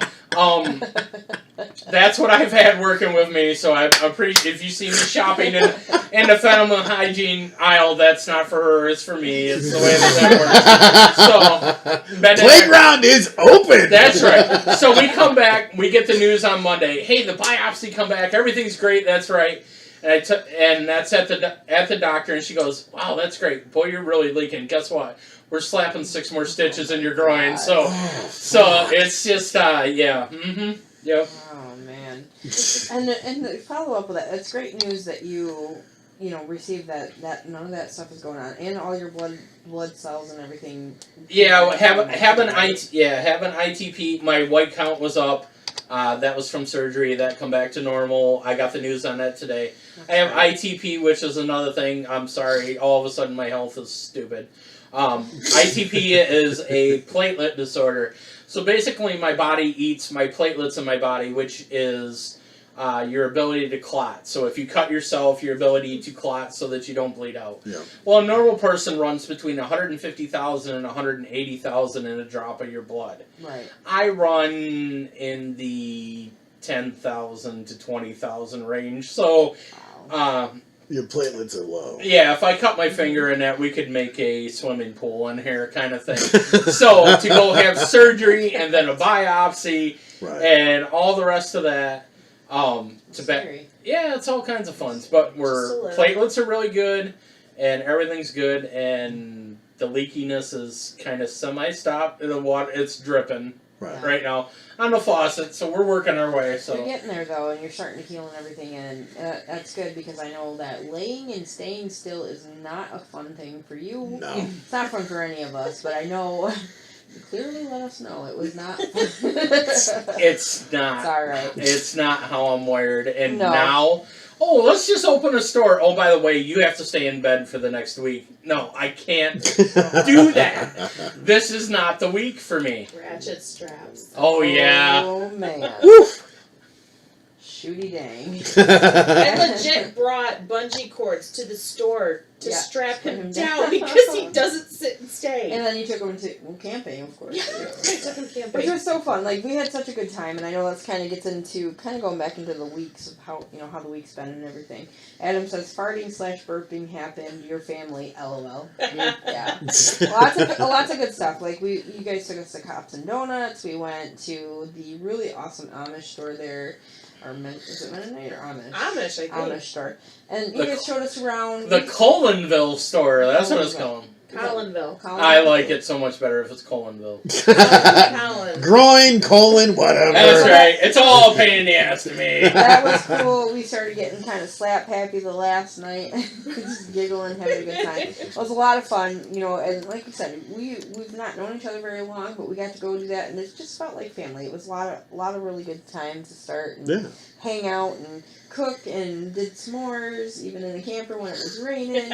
that's what I've had working with me. So I'm pretty. If you see me shopping in the feminine hygiene aisle, that's not for her. It's for me. It's the way that works. So playground is open. That's right. So we come back. We get the news on Monday. Hey, the biopsy come back. Everything's great. That's right. And that's at the doctor, and she goes, "Wow, that's great. Boy, you're really leaking. Guess what? We're slapping 6 more stitches in your groin." So it's just yeah. Mm-hmm. Yep. Oh man. And the follow up with that. It's great news that you received that none of that stuff is going on, and all your blood cells and everything. Yeah, have an ITP. My white count was up. That was from surgery. That come back to normal. I got the news on that today. I have ITP, which is another thing. I'm sorry. All of a sudden, my health is stupid. ITP is a platelet disorder. So basically, my body eats my platelets in my body, which is your ability to clot. So if you cut yourself, your ability to clot so that you don't bleed out. Yeah. Well, a normal person runs between 150,000 and 180,000 in a drop of your blood. Right. I run in the 10,000 to 20,000 range. So, your platelets are low. yeah, if I cut my finger in that, we could make a swimming pool in here kind of thing. So to go have surgery and then a biopsy and all the rest of that. Yeah, it's all kinds of fun. But platelets are really good, and everything's good, and the leakiness is kind of semi-stopped. The water, it's dripping right now on the faucet, so we're working our way. So you're getting there though, and you're starting to heal and everything, and that's good because I know that laying and staying still is not a fun thing for you. No, it's not fun for any of us, but I know. You clearly let us know it was not. It's not. It's all right. It's not how I'm wired. And now, let's just open a store. Oh, by the way, you have to stay in bed for the next week. No, I can't do that. This is not the week for me. Ratchet straps. Oh, yeah. Oh, man. Shooty dang. I legit brought bungee cords to the store to strap him down because he doesn't sit and stay. And then you took him to camping, of course. Yeah, I took him camping. Which was so fun. Like, we had such a good time, and I know that's kind of gets into going back into the weeks of how the week's been and everything. Adam says farting/burping happened. Your family, LOL. Yeah, lots of good stuff. Like you guys took us to Cops and Donuts. We went to the really awesome Amish store there. Is it Mennonite or Amish? Amish, I think. Amish store. And you guys showed us around. The Colinville store, that's what it's called. Collinville. I like it so much better if it's Colinville. Groin, colon, whatever. That's right. It's all a pain in the ass to me. That was cool. We started getting kind of slap happy the last night. Just giggling, having a good time. It was a lot of fun, and like you said, we've not known each other very long, but we got to go do that, and it just felt like family. It was a lot of really good time to start and hang out and cook and did s'mores, even in the camper when it was raining.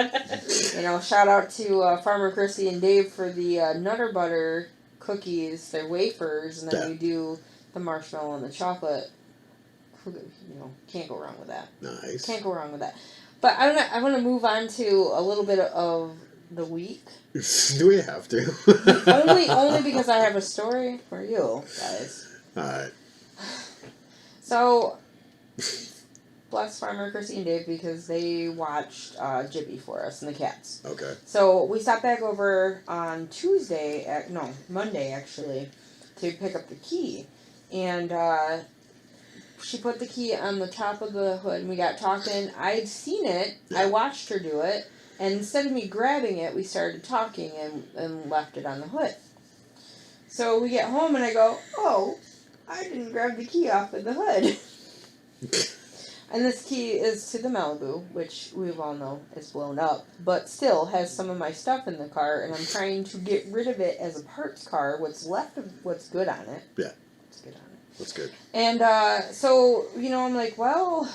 Shout out to Farmer Chrissy and Dave for the Nutter Butter cookies, their wafers, and then we do the marshmallow and the chocolate. Can't go wrong with that. Nice. Can't go wrong with that. But I want to move on to a little bit of the week. Do we have to? only because I have a story for you guys. All right. So, bless Farmer Chrissy and Dave because they watched Jibby for us and the cats. Okay. So we stopped back over on Monday actually, to pick up the key, and she put the key on the top of the hood, and we got talking. I'd seen it. Yeah. I watched her do it, and instead of me grabbing it, we started talking and left it on the hood. So we get home, and I go, oh, I didn't grab the key off of the hood. And this key is to the Malibu, which we all know is blown up, but still has some of my stuff in the car, and I'm trying to get rid of it as a parts car. What's left of what's good on it. Yeah. What's good on it. That's good. And so, I'm like, well,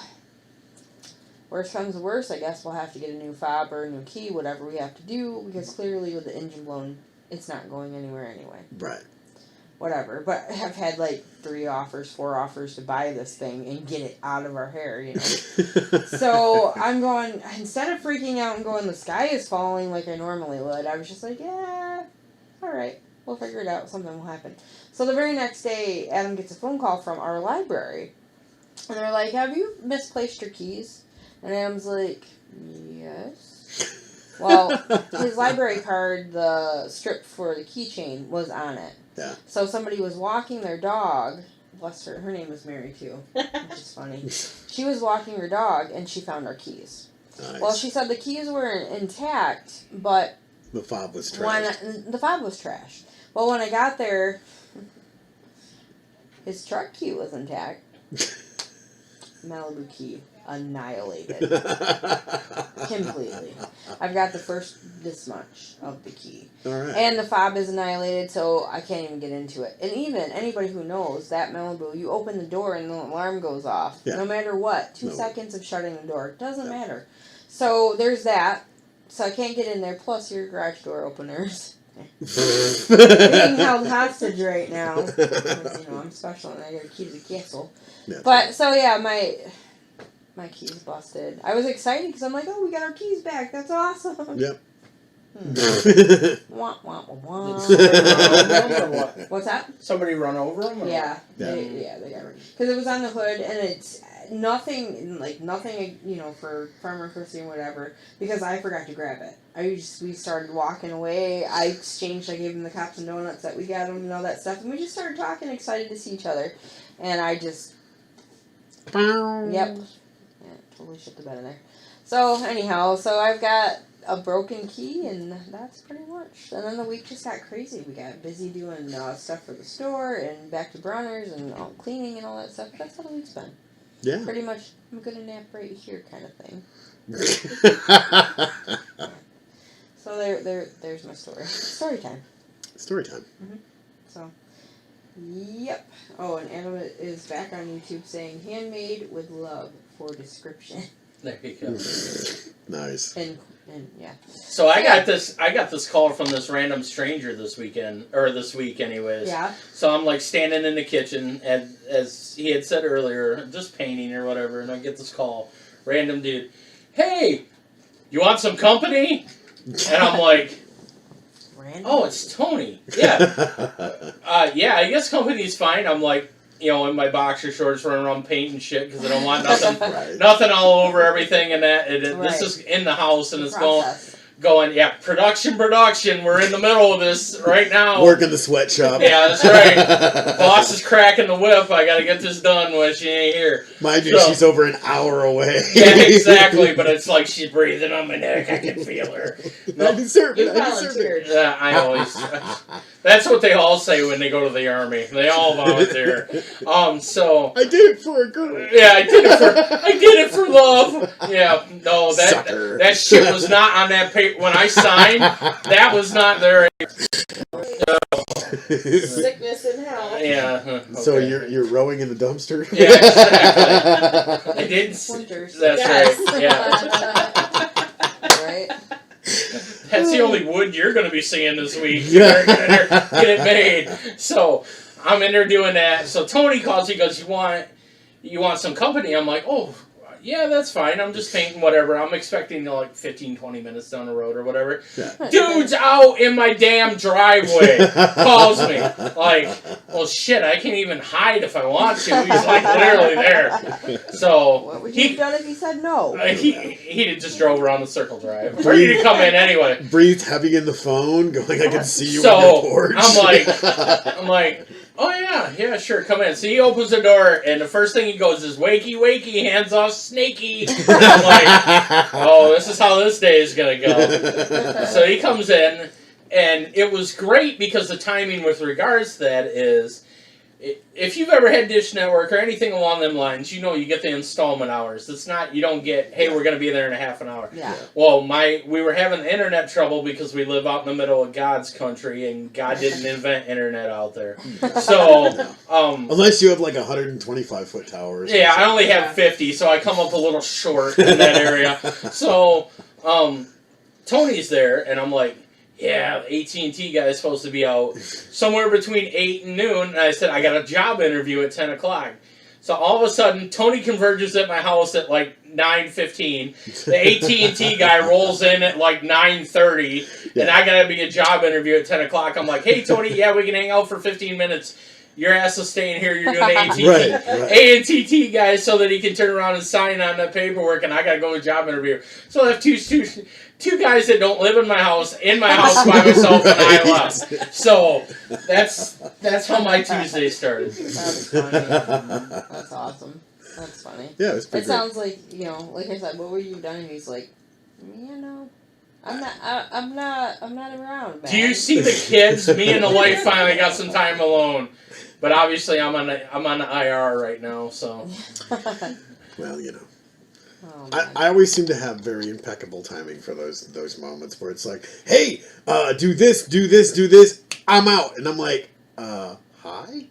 worst comes to worst, I guess we'll have to get a new fob or a new key, whatever we have to do, because clearly with the engine blown, it's not going anywhere anyway. Right. Whatever. But I've had like 4 offers to buy this thing and get it out of our hair, So I'm going, instead of freaking out and going, the sky is falling like I normally would, I was just like, yeah, alright, we'll figure it out, something will happen. So the very next day, Adam gets a phone call from our library, and they're like, have you misplaced your keys? And Adam's like, yes. Well, his library card, the strip for the keychain, was on it. Yeah. So somebody was walking their dog. Bless her. Her name was Mary, too. Which is funny. She was walking her dog, and she found our keys. Nice. Well, she said the keys were intact, but... The fob was trashed. The fob was trashed. Well, when I got there, his truck key was intact. Malibu key annihilated. Completely. I've got the first this much of the key. All right. And the fob is annihilated, so I can't even get into it. And even anybody who knows that Malibu, you open the door and the alarm goes off. Yeah. No matter what. 2 seconds of shutting the door. Doesn't matter. So there's that. So I can't get in there. Plus your garage door openers. Being held hostage right now. I'm special and I got a key to the castle. Yeah. But, so yeah, my keys busted. I was excited because I'm like, oh, we got our keys back. That's awesome. Yep. Wah, wah, wah, wah. What's that? Somebody run over them? Yeah. Yeah. They got rid. Because it was on the hood, and it's nothing, for farmer first and whatever, because I forgot to grab it. We started walking away. I gave him the cups and donuts that we got him and all that stuff, and we just started talking, excited to see each other. And I just... Yep. Yeah, totally shit the bed in there. So, anyhow, I've got a broken key, and that's pretty much. And then the week just got crazy. We got busy doing stuff for the store, and back to Bronner's, and all cleaning and all that stuff. That's how the week's been. Yeah. Pretty much, I'm gonna nap right here kind of thing. So there's my story. Story time. Story time. Mm-hmm. So, yep. Oh, and Adam is back on YouTube saying, handmade with love for description. There you go. Nice. And yeah. So I got this call from this random stranger this week anyways. Yeah. So I'm like standing in the kitchen, and as he had said earlier, just painting or whatever, and I get this call, random dude, hey, you want some company? And I'm like, Random? oh, it's Tony. Yeah. Yeah, I guess company's fine. I'm like, in my boxer shorts running around painting shit because I don't want nothing, Right. nothing all over everything and that. Right. This is in the house and it's Process. going. Yeah, production. We're in the middle of this right now. Work in the sweatshop. Yeah, that's right. Boss is cracking the whip. I gotta get this done when she ain't here. Mind you, she's over an hour away. Yeah, exactly. But it's like she's breathing on my neck. I can feel her. No. I deserve it. You volunteered. I always. That's what they all say when they go to the army. They all volunteer. So I did it for a girl. yeah, I did it for love. Yeah, no, that shit was not on that paper when I signed. That was not there. Sickness and health. Yeah. Okay. So you're rowing in the dumpster. Yeah, exactly. I didn't. Splinters. That's Yes. right. Yeah. Right? That's the only wood you're going to be seeing this week. Yeah. Get it made. So I'm in there doing that. So Tony calls. He goes, "You want some company?" I'm like, "Oh, yeah, that's fine. I'm just painting whatever. I'm expecting 15, 20 minutes down the road or whatever." Yeah. Dude's out in my damn driveway. Calls me like, "Well, shit, I can't even hide if I want to." He's like literally there. So What would you have done if he said no? he just drove around the circle drive, ready to come in anyway. Breathed heavy in the phone, going, I can see you So, on your porch. I'm like, oh yeah, sure, come in. So he opens the door, and the first thing he goes is, wakey, wakey, hands off, snaky. I'm like, oh, this is how this day is going to go. So he comes in, and it was great because the timing with regards to that is, if you've ever had Dish Network or anything along them lines, you know you get the installment hours. It's not, you don't get, hey, we're going to be there in a half an hour. Yeah. Well, we were having internet trouble because we live out in the middle of God's country, and God didn't invent internet out there. So, unless you have like 125-foot towers. Yeah, I only have 50, so I come up a little short in that area. So, Tony's there, and I'm like, yeah, the AT&T guy is supposed to be out somewhere between 8 and noon. And I said, I got a job interview at 10 o'clock. So all of a sudden, Tony converges at my house at like 9:15. The AT&T guy rolls in at like 9:30, and I got to be a job interview at 10 o'clock. I'm like, hey, Tony, yeah, we can hang out for 15 minutes. Your ass is staying here. You're doing the AT&T guy so that he can turn around and sign on that paperwork, and I got to go to a job interview. So I have two guys that don't live in my house by myself, and I left. So that's how my Tuesday started. That's funny. That's awesome. That's funny. Yeah, it was pretty It sounds like, like I said, what were you done? And he's like, I'm not around, man. Do you see the kids? Me and the wife finally got some time alone. But obviously I'm on the IR right now, so. Well, Oh, I always seem to have very impeccable timing for those moments where it's like, hey, do this, do this, do this, I'm out. And I'm like, hi?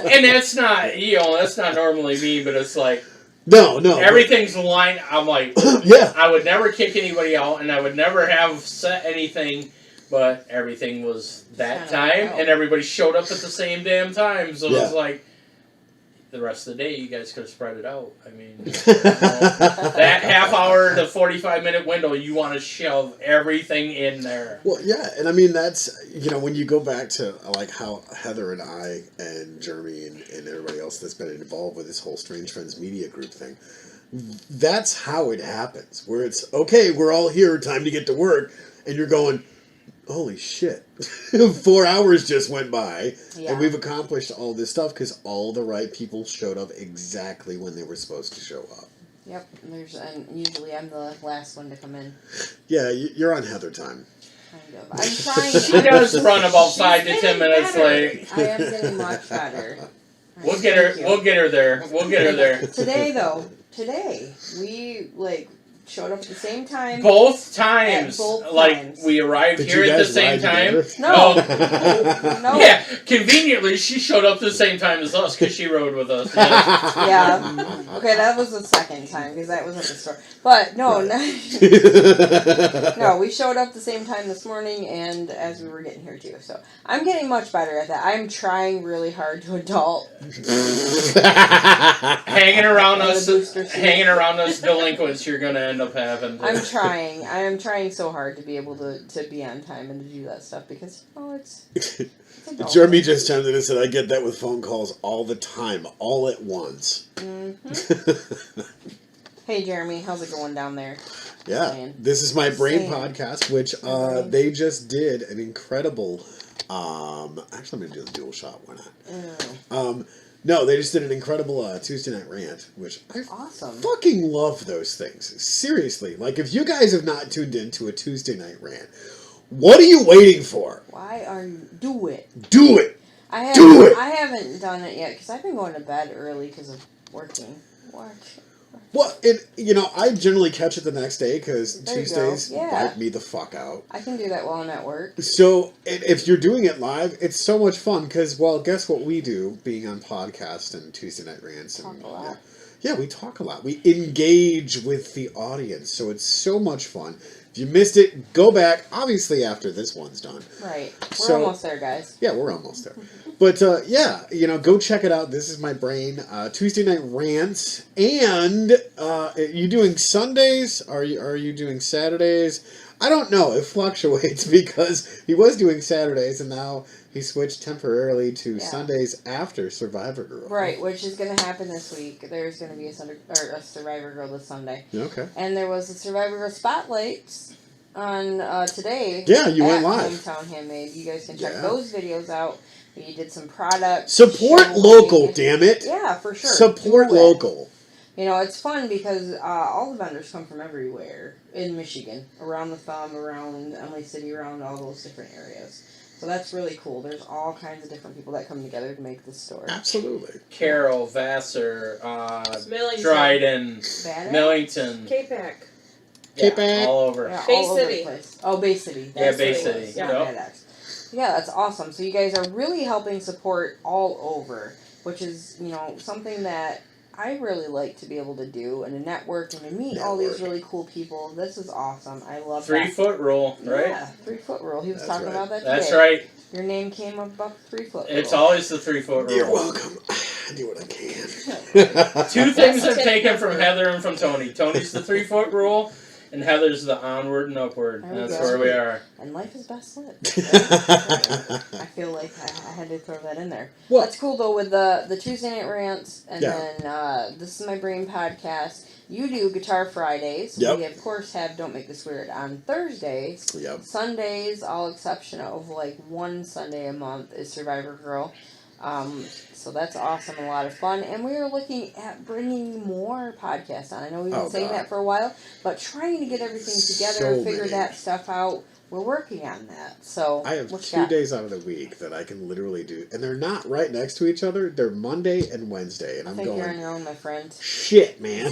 And that's not normally me, but it's like, No. everything's lined. I'm like, yeah. I would never kick anybody out, and I would never have set anything, but everything was that time, and everybody showed up at the same damn time, so it was like, the rest of the day, you guys could have spread it out. I mean, that half hour to 45-minute window, you want to shove everything in there. Well, yeah, and I mean, that's, when you go back to, like, how Heather and I and Jeremy and everybody else that's been involved with this whole Strange Friends Media Group thing, that's how it happens, where it's, okay, we're all here, time to get to work, and you're going, holy shit, 4 hours just went by, and we've accomplished all this stuff because all the right people showed up exactly when they were supposed to show up. Yep, and usually I'm the last one to come in. Yeah, you're on Heather time. Kind of. I'm trying. She does run about 5 to 10 minutes late. I am getting much better. We'll get her there. Today we showed up at the same time. Both times. Times. We arrived here at the same time. No. No. Yeah, conveniently, she showed up the same time as us because she rode with us. Yeah. Okay, that was the second time because that was at the store. But no, no, we showed up the same time this morning and as we were getting here too. So I'm getting much better at that. I'm trying really hard to adult. Hanging around us delinquents, you're gonna end up having. I'm trying. I am trying so hard to be able to be on time and to do that stuff because it's Jeremy just chimed in and said, I get that with phone calls all the time, all at once. Mm-hmm. Hey, Jeremy, how's it going down there? Yeah, this is my Brain podcast, which they just did an incredible... actually, I'm going to do the dual shot. Why not? No, they just did an incredible Tuesday Night Rant, which I fucking love those things. Seriously. Like, if you guys have not tuned into a Tuesday Night Rant, what are you waiting for? Why are you... Do it. Do it! I haven't done it yet, because I've been going to bed early because of working. Well, I generally catch it the next day because Tuesdays wipe me the fuck out. I can do that while I'm at work. So, if you're doing it live, it's so much fun because, well, guess what we do, being on podcast and Tuesday Night Rants. Talk a lot. Yeah, we talk a lot. We engage with the audience, so it's so much fun. If you missed it, go back, obviously after this one's done. Right. We're almost there, guys. Yeah, we're almost there. But, go check it out. This is my Brain. Tuesday Night Rants. And, you doing Sundays? Are you doing Saturdays? I don't know. It fluctuates because he was doing Saturdays and now he switched temporarily to Sundays after Survivor Girl. Right, which is going to happen this week. There's going to be a Survivor Girl this Sunday. Okay. And there was a Survivor Girl Spotlight on today. Yeah, you went live. Hometown Handmade. You guys can check those videos out. We did some product. Support local, damn it. Yeah, for sure. Support local. It's fun because all the vendors come from everywhere in Michigan. Around the Thumb, around Emily City, around all those different areas. So that's really cool. There's all kinds of different people that come together to make this store. Absolutely. Carroll, Vassar, Millington. Dryden, Badass? Millington. K-Pac. K-Pac. All over. Yeah, Bay all over City. the place. Oh, Bay City. Yeah, That's Bay what it City. was. Yeah. Not Badass. Yeah, that's awesome. So you guys are really helping support all over, which is, something that I really like to be able to do, and to network and to meet all these really cool people. This is awesome. I love 3 that. foot rule, right? Yeah, 3 foot rule. He was That's talking right. about that today. That's right. Your name came up about the 3 foot rule. It's always the 3 foot rule. You're welcome. I do what I can. 2 things I've taken from Heather and from Tony. Tony's the 3 foot rule, and Heather's the onward and upward. There we That's go. where we are. And life is best lived. I feel like I had to throw that in there. Well- That's cool though with the Tuesday night rants, and Yeah. then This Is My Brain podcast. You do Guitar Fridays. Yep. We of course have Don't Make This Weird on Thursdays. Yep. Sundays, all exception of like one Sunday a month, is Survivor Girl. So that's awesome, a lot of fun. And we are looking at bringing more podcasts on. I know we've been saying that for a while, but trying to get everything together, So figure many. that stuff out. We're working on that. So I have what you 2 got? days out of the week that I can literally do, and they're not right next to each other. They're Monday and Wednesday, and I I'm think you're on going, your own, my friend. shit, man.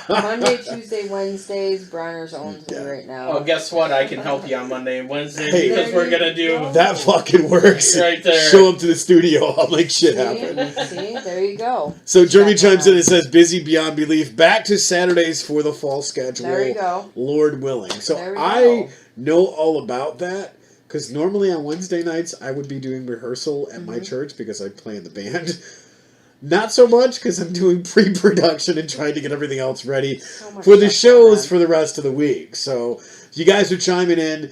Monday, Tuesday, Wednesdays, Bronner's owns me Yeah. right now. Oh, guess what? I can help you on Monday and Wednesday Hey. because we're going to do There you go. That fucking works. right there. Show up to the studio. I'll make shit happen. See, there you go. So Jeremy Check that chimes in out. and says, busy beyond belief. Back to Saturdays for the fall schedule. There you go. Lord willing. So There we I go. know all about that because normally on Wednesday nights I would be doing rehearsal at Mm-hmm. my church because I play in the band. Not so much because I'm doing pre-production and trying to get everything else ready So much for the stuff going shows on. for the rest of the week. So you guys are chiming in.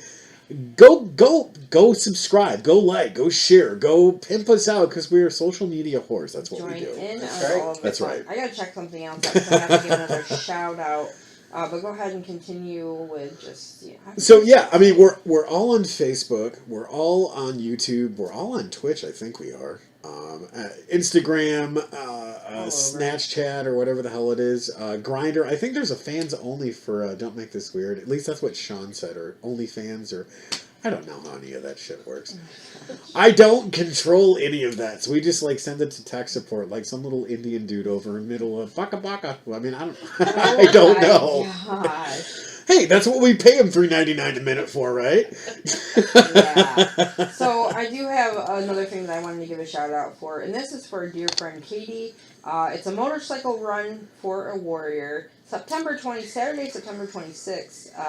Go subscribe, go like, go share, go pimp us out because we are social media whores. That's what Join we do. in That's on right. all of That's the right. fun. I gotta check something else out, so I have to give another shout out. But go ahead and continue with just So yeah, I mean we're all on Facebook, we're all on YouTube, we're all on Twitch. I think we are. Instagram, Snapchat or whatever the hell it is. Grindr. I think there's a fans only for Don't Make This Weird. At least that's what Sean said, or OnlyFans, or I don't know how any of that shit works. I don't control any of that, so we just like send it to tech support, like some little Indian dude over in the middle of baka baka. I mean, I don't, I don't know. Gosh. Hey, that's what we pay him $3.99 a minute for, right? Yeah. So I do have another thing that I wanted to give a shout out for, and this is for a dear friend Katie. It's a motorcycle run for a warrior. Saturday, September 26th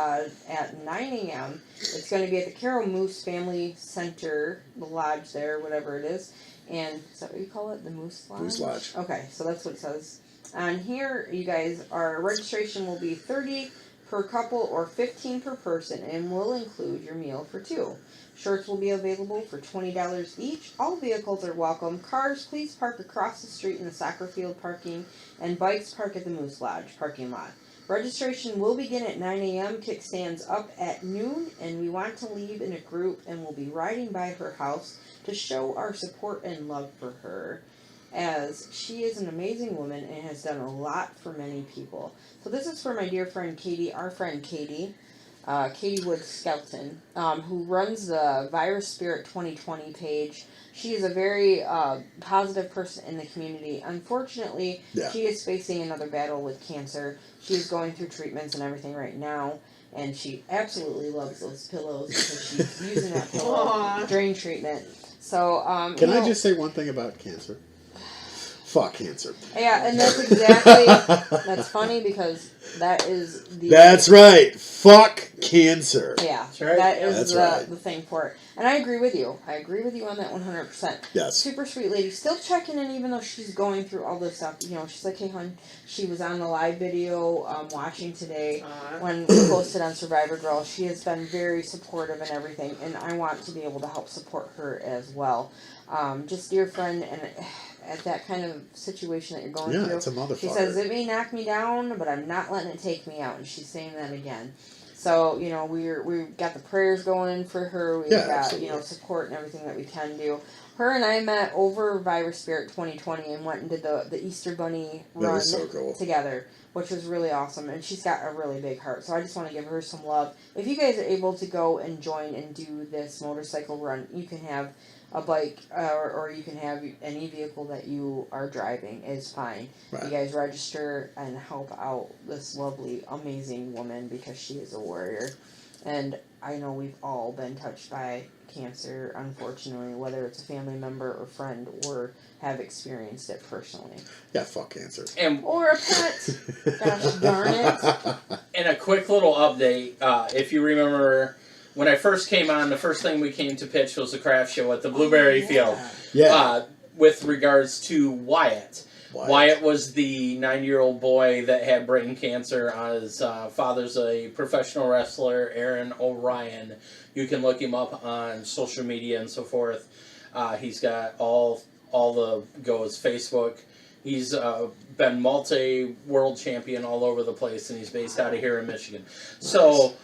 at 9 a.m. It's going to be at the Carroll Moose Family Center, the lodge there, whatever it is. And is that what you call it? The Moose Lodge? Moose Lodge. Okay, so that's what it says. On here, you guys, our registration will be $30 per couple or $15 per person and will include your meal for 2. Shirts will be available for $20 each. All vehicles are welcome. Cars, please park across the street in the soccer field parking, and bikes park at the Moose Lodge parking lot. Registration will begin at 9 a.m. Kickstands up at noon, and we want to leave in a group, and we'll be riding by her house to show our support and love for her, as she is an amazing woman and has done a lot for many people. So this is for my dear friend Katie, our friend Katie. Katie Wood Skelton, who runs the Virus Spirit 2020 page. She is a very positive person in the community. Unfortunately, she is facing another battle with cancer. She is going through treatments and everything right now, and she absolutely loves those pillows because she's using that pillow during treatment. So, Can I just say one thing about cancer? Fuck cancer. Yeah, and that's exactly, that's funny because that is the... That's right. Fuck cancer. Yeah, That's right. that is That's the, right. the thing for it. And I agree with you. I agree with you on that 100%. Yes. Super sweet lady. Still checking in even though she's going through all this stuff. You know, she's like, hey, hon, she was on the live video watching today when we posted on Survivor Girl. She has been very supportive and everything, and I want to be able to help support her as well. Just dear friend, and at that kind of situation that you're going through. It's a motherfucker. She says, it may knock me down, but I'm not letting it take me out. And she's saying that again. So, we've got the prayers going for her. We've got, absolutely. support and everything that we can do. Her and I met over Virus Spirit 2020 and went and did the Easter Bunny That run was so cool. together, which was really awesome. And she's got a really big heart, so I just want to give her some love. If you guys are able to go and join and do this motorcycle run, you can have a bike or you can have any vehicle that you are driving is fine. Right. You guys register and help out this lovely, amazing woman because she is a warrior. And I know we've all been touched by cancer, unfortunately, whether it's a family member or friend or have experienced it personally. Yeah, fuck cancer. Or a pet. Gosh darn it. And a quick little update. If you remember, when I first came on, the first thing we came to pitch was the craft show at the Blueberry Field. Yeah. With regards to Wyatt. Wyatt was the 9-year-old boy that had brain cancer. His father's a professional wrestler, Aaron O'Ryan. You can look him up on social media and so forth. He's got all the goes, Facebook. He's been multi-world champion all over the place, and he's based out of here in Michigan. So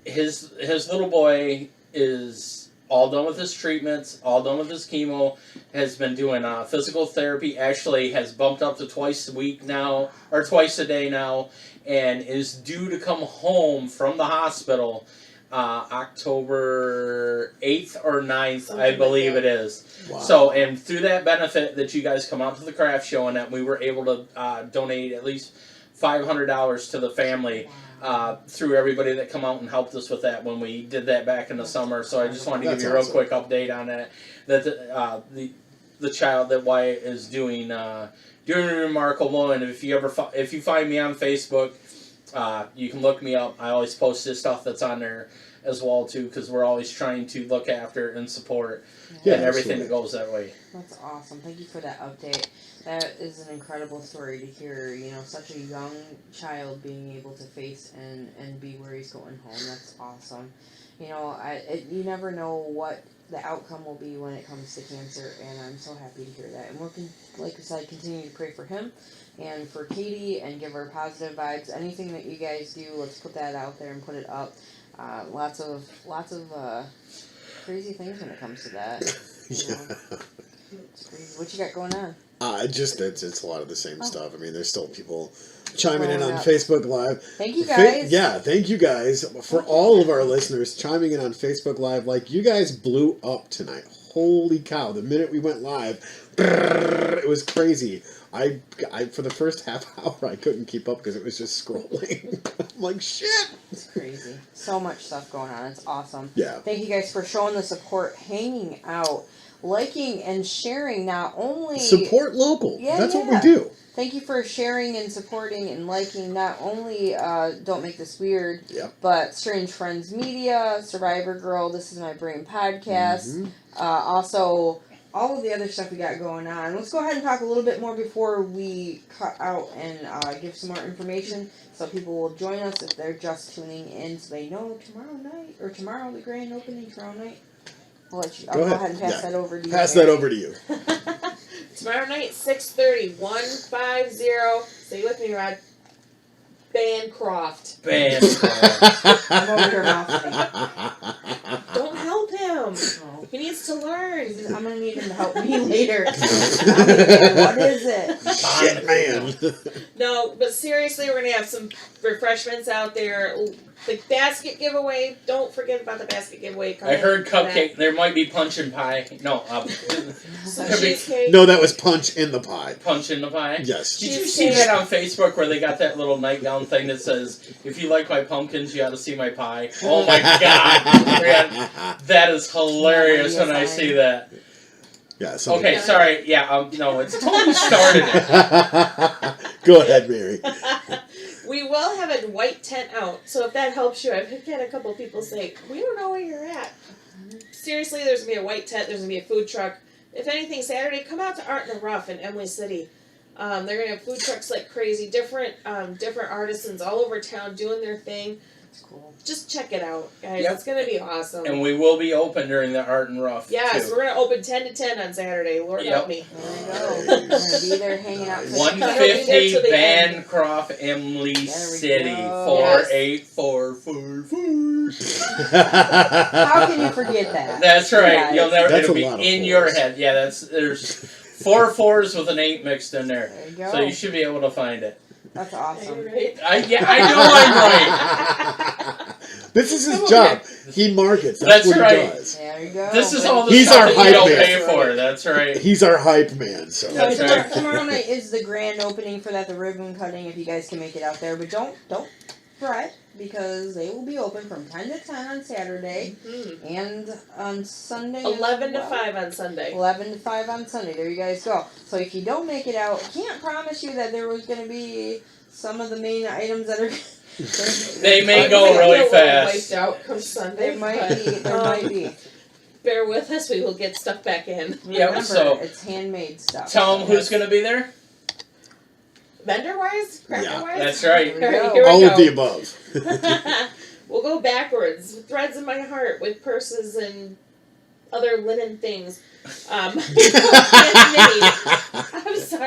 his little boy is all done with his treatments, all done with his chemo, has been doing physical therapy, actually has bumped up to twice a week now, or twice a day now, and is due to come home from the hospital October 8th or 9th, I believe it is. Wow. So, and through that benefit that you guys come out to the craft show and that we were able to donate at least $500 to the family. Through everybody that come out and helped us with that when we did that back in the summer. So I just wanted to give you a real quick update on that. That the child that Wyatt is doing remarkable. And if you find me on Facebook, you can look me up. I always post this stuff that's on there as well too, because we're always trying to look after and support and everything that goes that way. That's awesome. Thank you for that update. That is an incredible story to hear, such a young child being able to face and be where he's going home. That's awesome. You never know what the outcome will be when it comes to cancer, and I'm so happy to hear that. And we're, like I said, continue to pray for him and for Katie and give her positive vibes. Anything that you guys do, let's put that out there and put it up. Lots of crazy things when it comes to that. Yeah. It's crazy. What you got going on? It's a lot of the same stuff. I mean, there's still people chiming in on up. Facebook Live. Thank you guys. Thank you guys for all of our listeners chiming in on Facebook Live. Like, you guys blew up tonight. Holy cow! The minute we went live, it was crazy. I for the first half hour I couldn't keep up because it was just scrolling. I'm like, shit. It's crazy. So much stuff going on. It's awesome. Yeah. Thank you guys for showing the support, hanging out, liking and sharing. Not only support local. That's what we do. Thank you for sharing and supporting and liking not only Don't Make This Weird, Yep. but Strange Friends Media, Survivor Girl, This Is My Brain podcast. Also, all of the other stuff we got going on. Let's go ahead and talk a little bit more before we cut out and give some more information so people will join us if they're just tuning in so they know tomorrow, the grand opening, tomorrow night. I'll go ahead and pass that over to you. Pass that over to you. Tomorrow night, 6:30, 150. Say with me, Rod. Bancroft. I'm over here mouthing. Don't help him. Oh. He needs to learn. I'm going to need him to help me later. What is it? Shit, man. No, but seriously, we're going to have some refreshments out there. The basket giveaway. Don't forget about the basket giveaway. I heard cupcake. There might be punch and pie. No, some cheesecake. No, that was punch in the pie. Punch in the pie? Yes. Did you see that on Facebook where they got that little nightgown thing that says, if you like my pumpkins, you ought to see my pie? Oh my god. That is hilarious when I see that. Yeah. Okay, sorry. Yeah, no, it's Tony started it. Go ahead, Mary. We will have a white tent out, so if that helps you, I've had a couple people say, we don't know where you're at. Seriously, there's going to be a white tent, there's going to be a food truck. If anything, Saturday, come out to Art in the Rough in Emily City. They're going to have food trucks like crazy, different artisans all over town doing their thing. That's cool. Just check it out, guys. Yep. It's gonna be awesome. And we will be open during the Art and Rough. Yes, too. we're gonna open 10 to 10 on Saturday. Lord Yep. help me. There you go. We're gonna be there hanging out. 150 till the end. Bancroft, Emily we City, go. 48444. How can you forget that? That's right. Guys. You'll never. That's It'll a be lot of in fours. your head. Yeah, there's 4 4s with an 8 mixed in there, There you go. so you should be able to find it. That's Are awesome. you right? I know I'm right. This is his Come on, job. He markets. That's what right. he does. There you go. This is all the He's stuff our that you hype don't man. pay for. That's right. He's our hype man. So So That's right. tomorrow night is the grand opening for that, the ribbon cutting. If you guys can make it out there, but don't fret because they will be open from 10 to 10 on Saturday Mhm. and on Sunday. 11 to as well. 5 on Sunday. 11 to 5 on Sunday. There you guys go. So if you don't make it out, can't promise you that there was going to be some of the main items that are. They may I'm go gonna really get a little fast. Wiped out come Sunday. There might but, be. There might be. Bear with us. We will get stuff back in. Yep, Remember, so it's handmade stuff. Tell them who's going to be there. Vendor wise, crafter Yeah, wise. That's right. There we go. Here we all go. of the above. We'll go backwards. Threads in my heart with purses and other linen things. I'm sorry.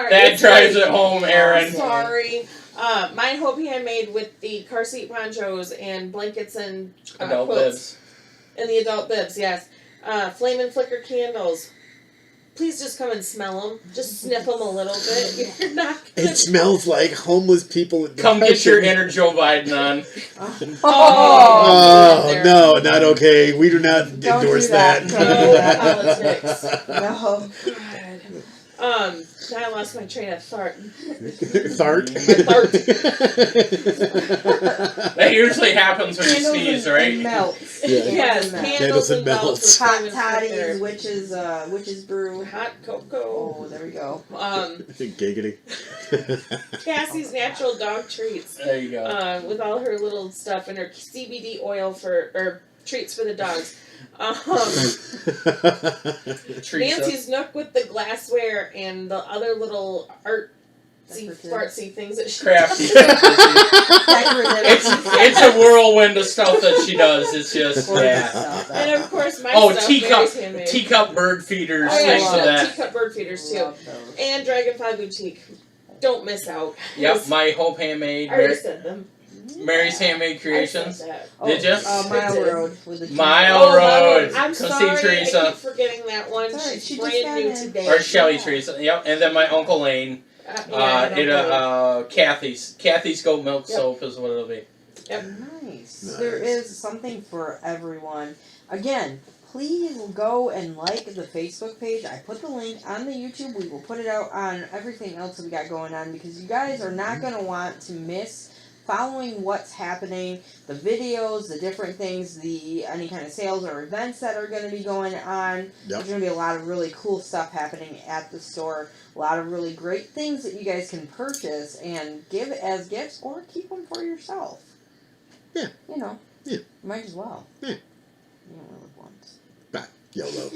That it's drives late. it home, Aaron. Sorry. Mine Hope handmade with the car seat ponchos and blankets and Adult quilts. bibs. And the adult bibs, yes. Flame and flicker candles. Please just come and smell them. Just sniff them a little bit. You're not gonna... It smells like homeless people. In Come get your depression. inner Joe Biden on. Oh there. no, not okay. We do not Don't endorse do that. that. Don't do that. No. God. Now I lost my train of thought. Fart. That usually happens when you Candles sneeze, and right? melts. Yeah. Yes, Melts. candles and melts. melts with Hot flame and flicker. toddies, witch's brew. Hot cocoa. Oh, there we go. Giggity. Cassie's natural dog treats. There you go. With all her little stuff and her CBD oil or treats for the dogs. Teresa. Nancy's Nook with the glassware and the other little artsy, Decorative. fartsy things that she Crafty. does. It's a whirlwind of stuff that she does. It's just, yeah. And of course, my Oh, stuff, teacup, Mary's handmade. teacup bird feeders, Oh, yeah, things she of does. that. Teacup bird feeders too. Love those. And Dragonfly Boutique. Don't miss out. Yep, my Hope Handmade, I already said them. Mary's Handmade I Creations. said that. Did ya? Mile Did. Road with the Mile Oh, Road. I'm Come see sorry, I Teresa. keep forgetting that one. Sorry, She's she just brand got new in. today. Or Shelly Yeah. Teresa. Yep, and then my Uncle Lane. Kathy's. Kathy's Goat Milk Yep. Soap is what it'll be. Nice. There is something for everyone. Again, please go and like the Facebook page. I put the link on the YouTube. We will put it out on everything else that we got going on because you guys are not going to want to miss following what's happening, the videos, the different things, any kind of sales or events that are going to be going on. Yep. There's going to be a lot of really cool stuff happening at the store. A lot of really great things that you guys can purchase and give as gifts or keep them for yourself. Yeah. You know. Yeah. Might as well. Yeah. You only live once. Bah, YOLO.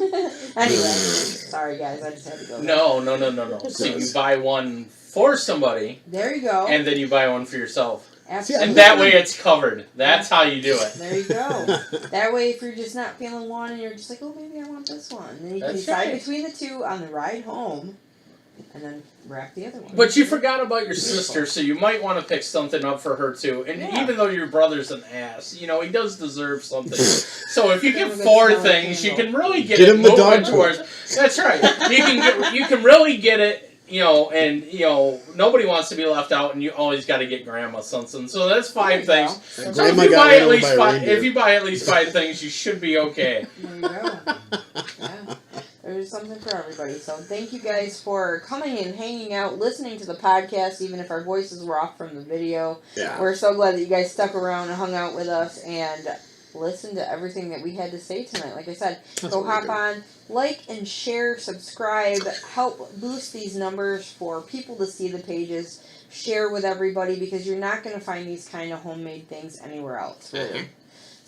Anyway, sorry guys, I just had to go there. No. So you buy one for somebody, There you go. and then you buy one for yourself. Absolutely. And that way it's covered. That's how you do it. There you go. That way, if you're just not feeling one and you're just like, oh, maybe I want this one, then you can That's decide right. between the two on the ride home, and then wrap the other one. But you forgot about your sister, so you might want to pick something up for her too. And Yeah. even though your brother's an ass, he does deserve something. So if you Give him get a good 4 smelling things, you candle. can really get Get it him the moving dog towards. That's right. You can really get it. And nobody wants to be left out, and you always got to get grandma something. So that's 5 There you things. go. And So if Grandma you got buy ran at over least by a 5, reindeer. if you buy at least 5 things, you should be okay. There you go. Yeah. There's something for everybody. So thank you guys for coming and hanging out, listening to the podcast, even if our voices were off from the video. Yeah. We're so glad that you guys stuck around and hung out with us and listened to everything that we had to say tonight. Like I said, That's go what we hop do. on, like and share, subscribe, help boost these numbers for people to see the pages, share with everybody because you're not going to find these kind of homemade things anywhere else, really.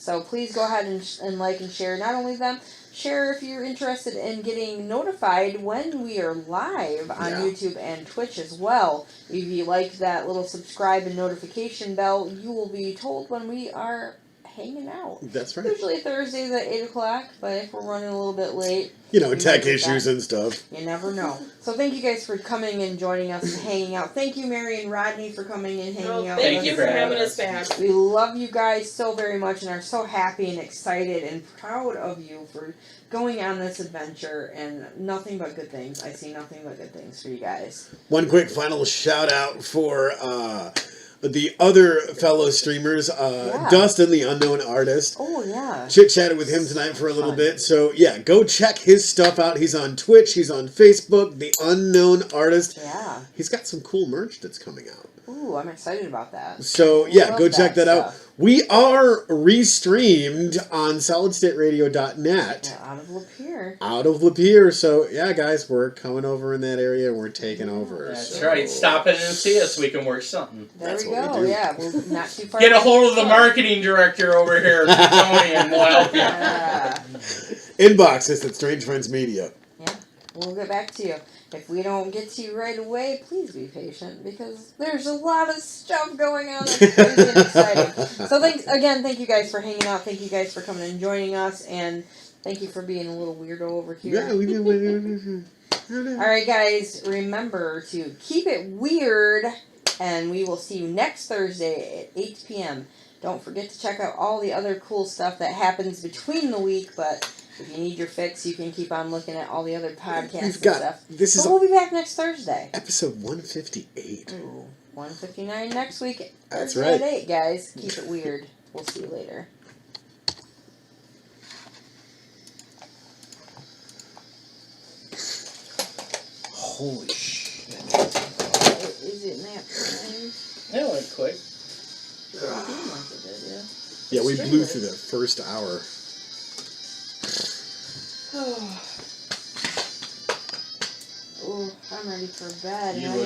So please go ahead and like and share. Not only them, share if you're interested in getting notified when we are live on YouTube and Twitch as well. If you like that little subscribe and notification bell, you will be told when we are hanging out. That's right. Usually Thursdays at 8 o'clock, but if we're running a little bit late, tech issues and stuff. You never know. So thank you guys for coming and joining us and hanging out. Thank you, Mary and Rodney, for coming and hanging out. Thank you for having us back. We love you guys so very much and are so happy and excited and proud of you for going on this adventure, and nothing but good things. I see nothing but good things for you guys. One quick final shout out for the other fellow streamers, Dustin, the unknown artist. Oh, yeah. Chit-chatted with him tonight for a little bit. So, yeah, go check his stuff out. He's on Twitch. He's on Facebook. The unknown artist. Yeah. He's got some cool merch that's coming out. Ooh, I'm excited about that. So, yeah, go check that out. We are re-streamed on solidstateradio.net. Yeah, out of Lapeer. Out of Lapeer. So, yeah, guys, we're coming over in that area and we're taking over. That's right. Stop in and see us. We can work something. There we go. Yeah, we're not too far. Get a hold of the marketing director over here, Tony, and we'll help you. Inbox us at Strange Friends Media. Yeah, we'll get back to you. If we don't get to you right away, please be patient because there's a lot of stuff going on that's crazy and exciting. So thank you guys for hanging out. Thank you guys for coming and joining us, and thank you for being a little weirdo over here. Yeah, we do. All right, guys, remember to keep it weird, and we will see you next Thursday at 8 p.m. Don't forget to check out all the other cool stuff that happens between the week, but if you need your fix, you can keep on looking at all the other podcasts and stuff. We'll be back next Thursday. Episode 158. Ooh, 159 next week. That's Thursday right. At 8, guys. Keep it weird. We'll see you later. Holy shit. Is it nap time? That went quick. Yeah, we blew through the first hour. Oh, I'm ready for bed.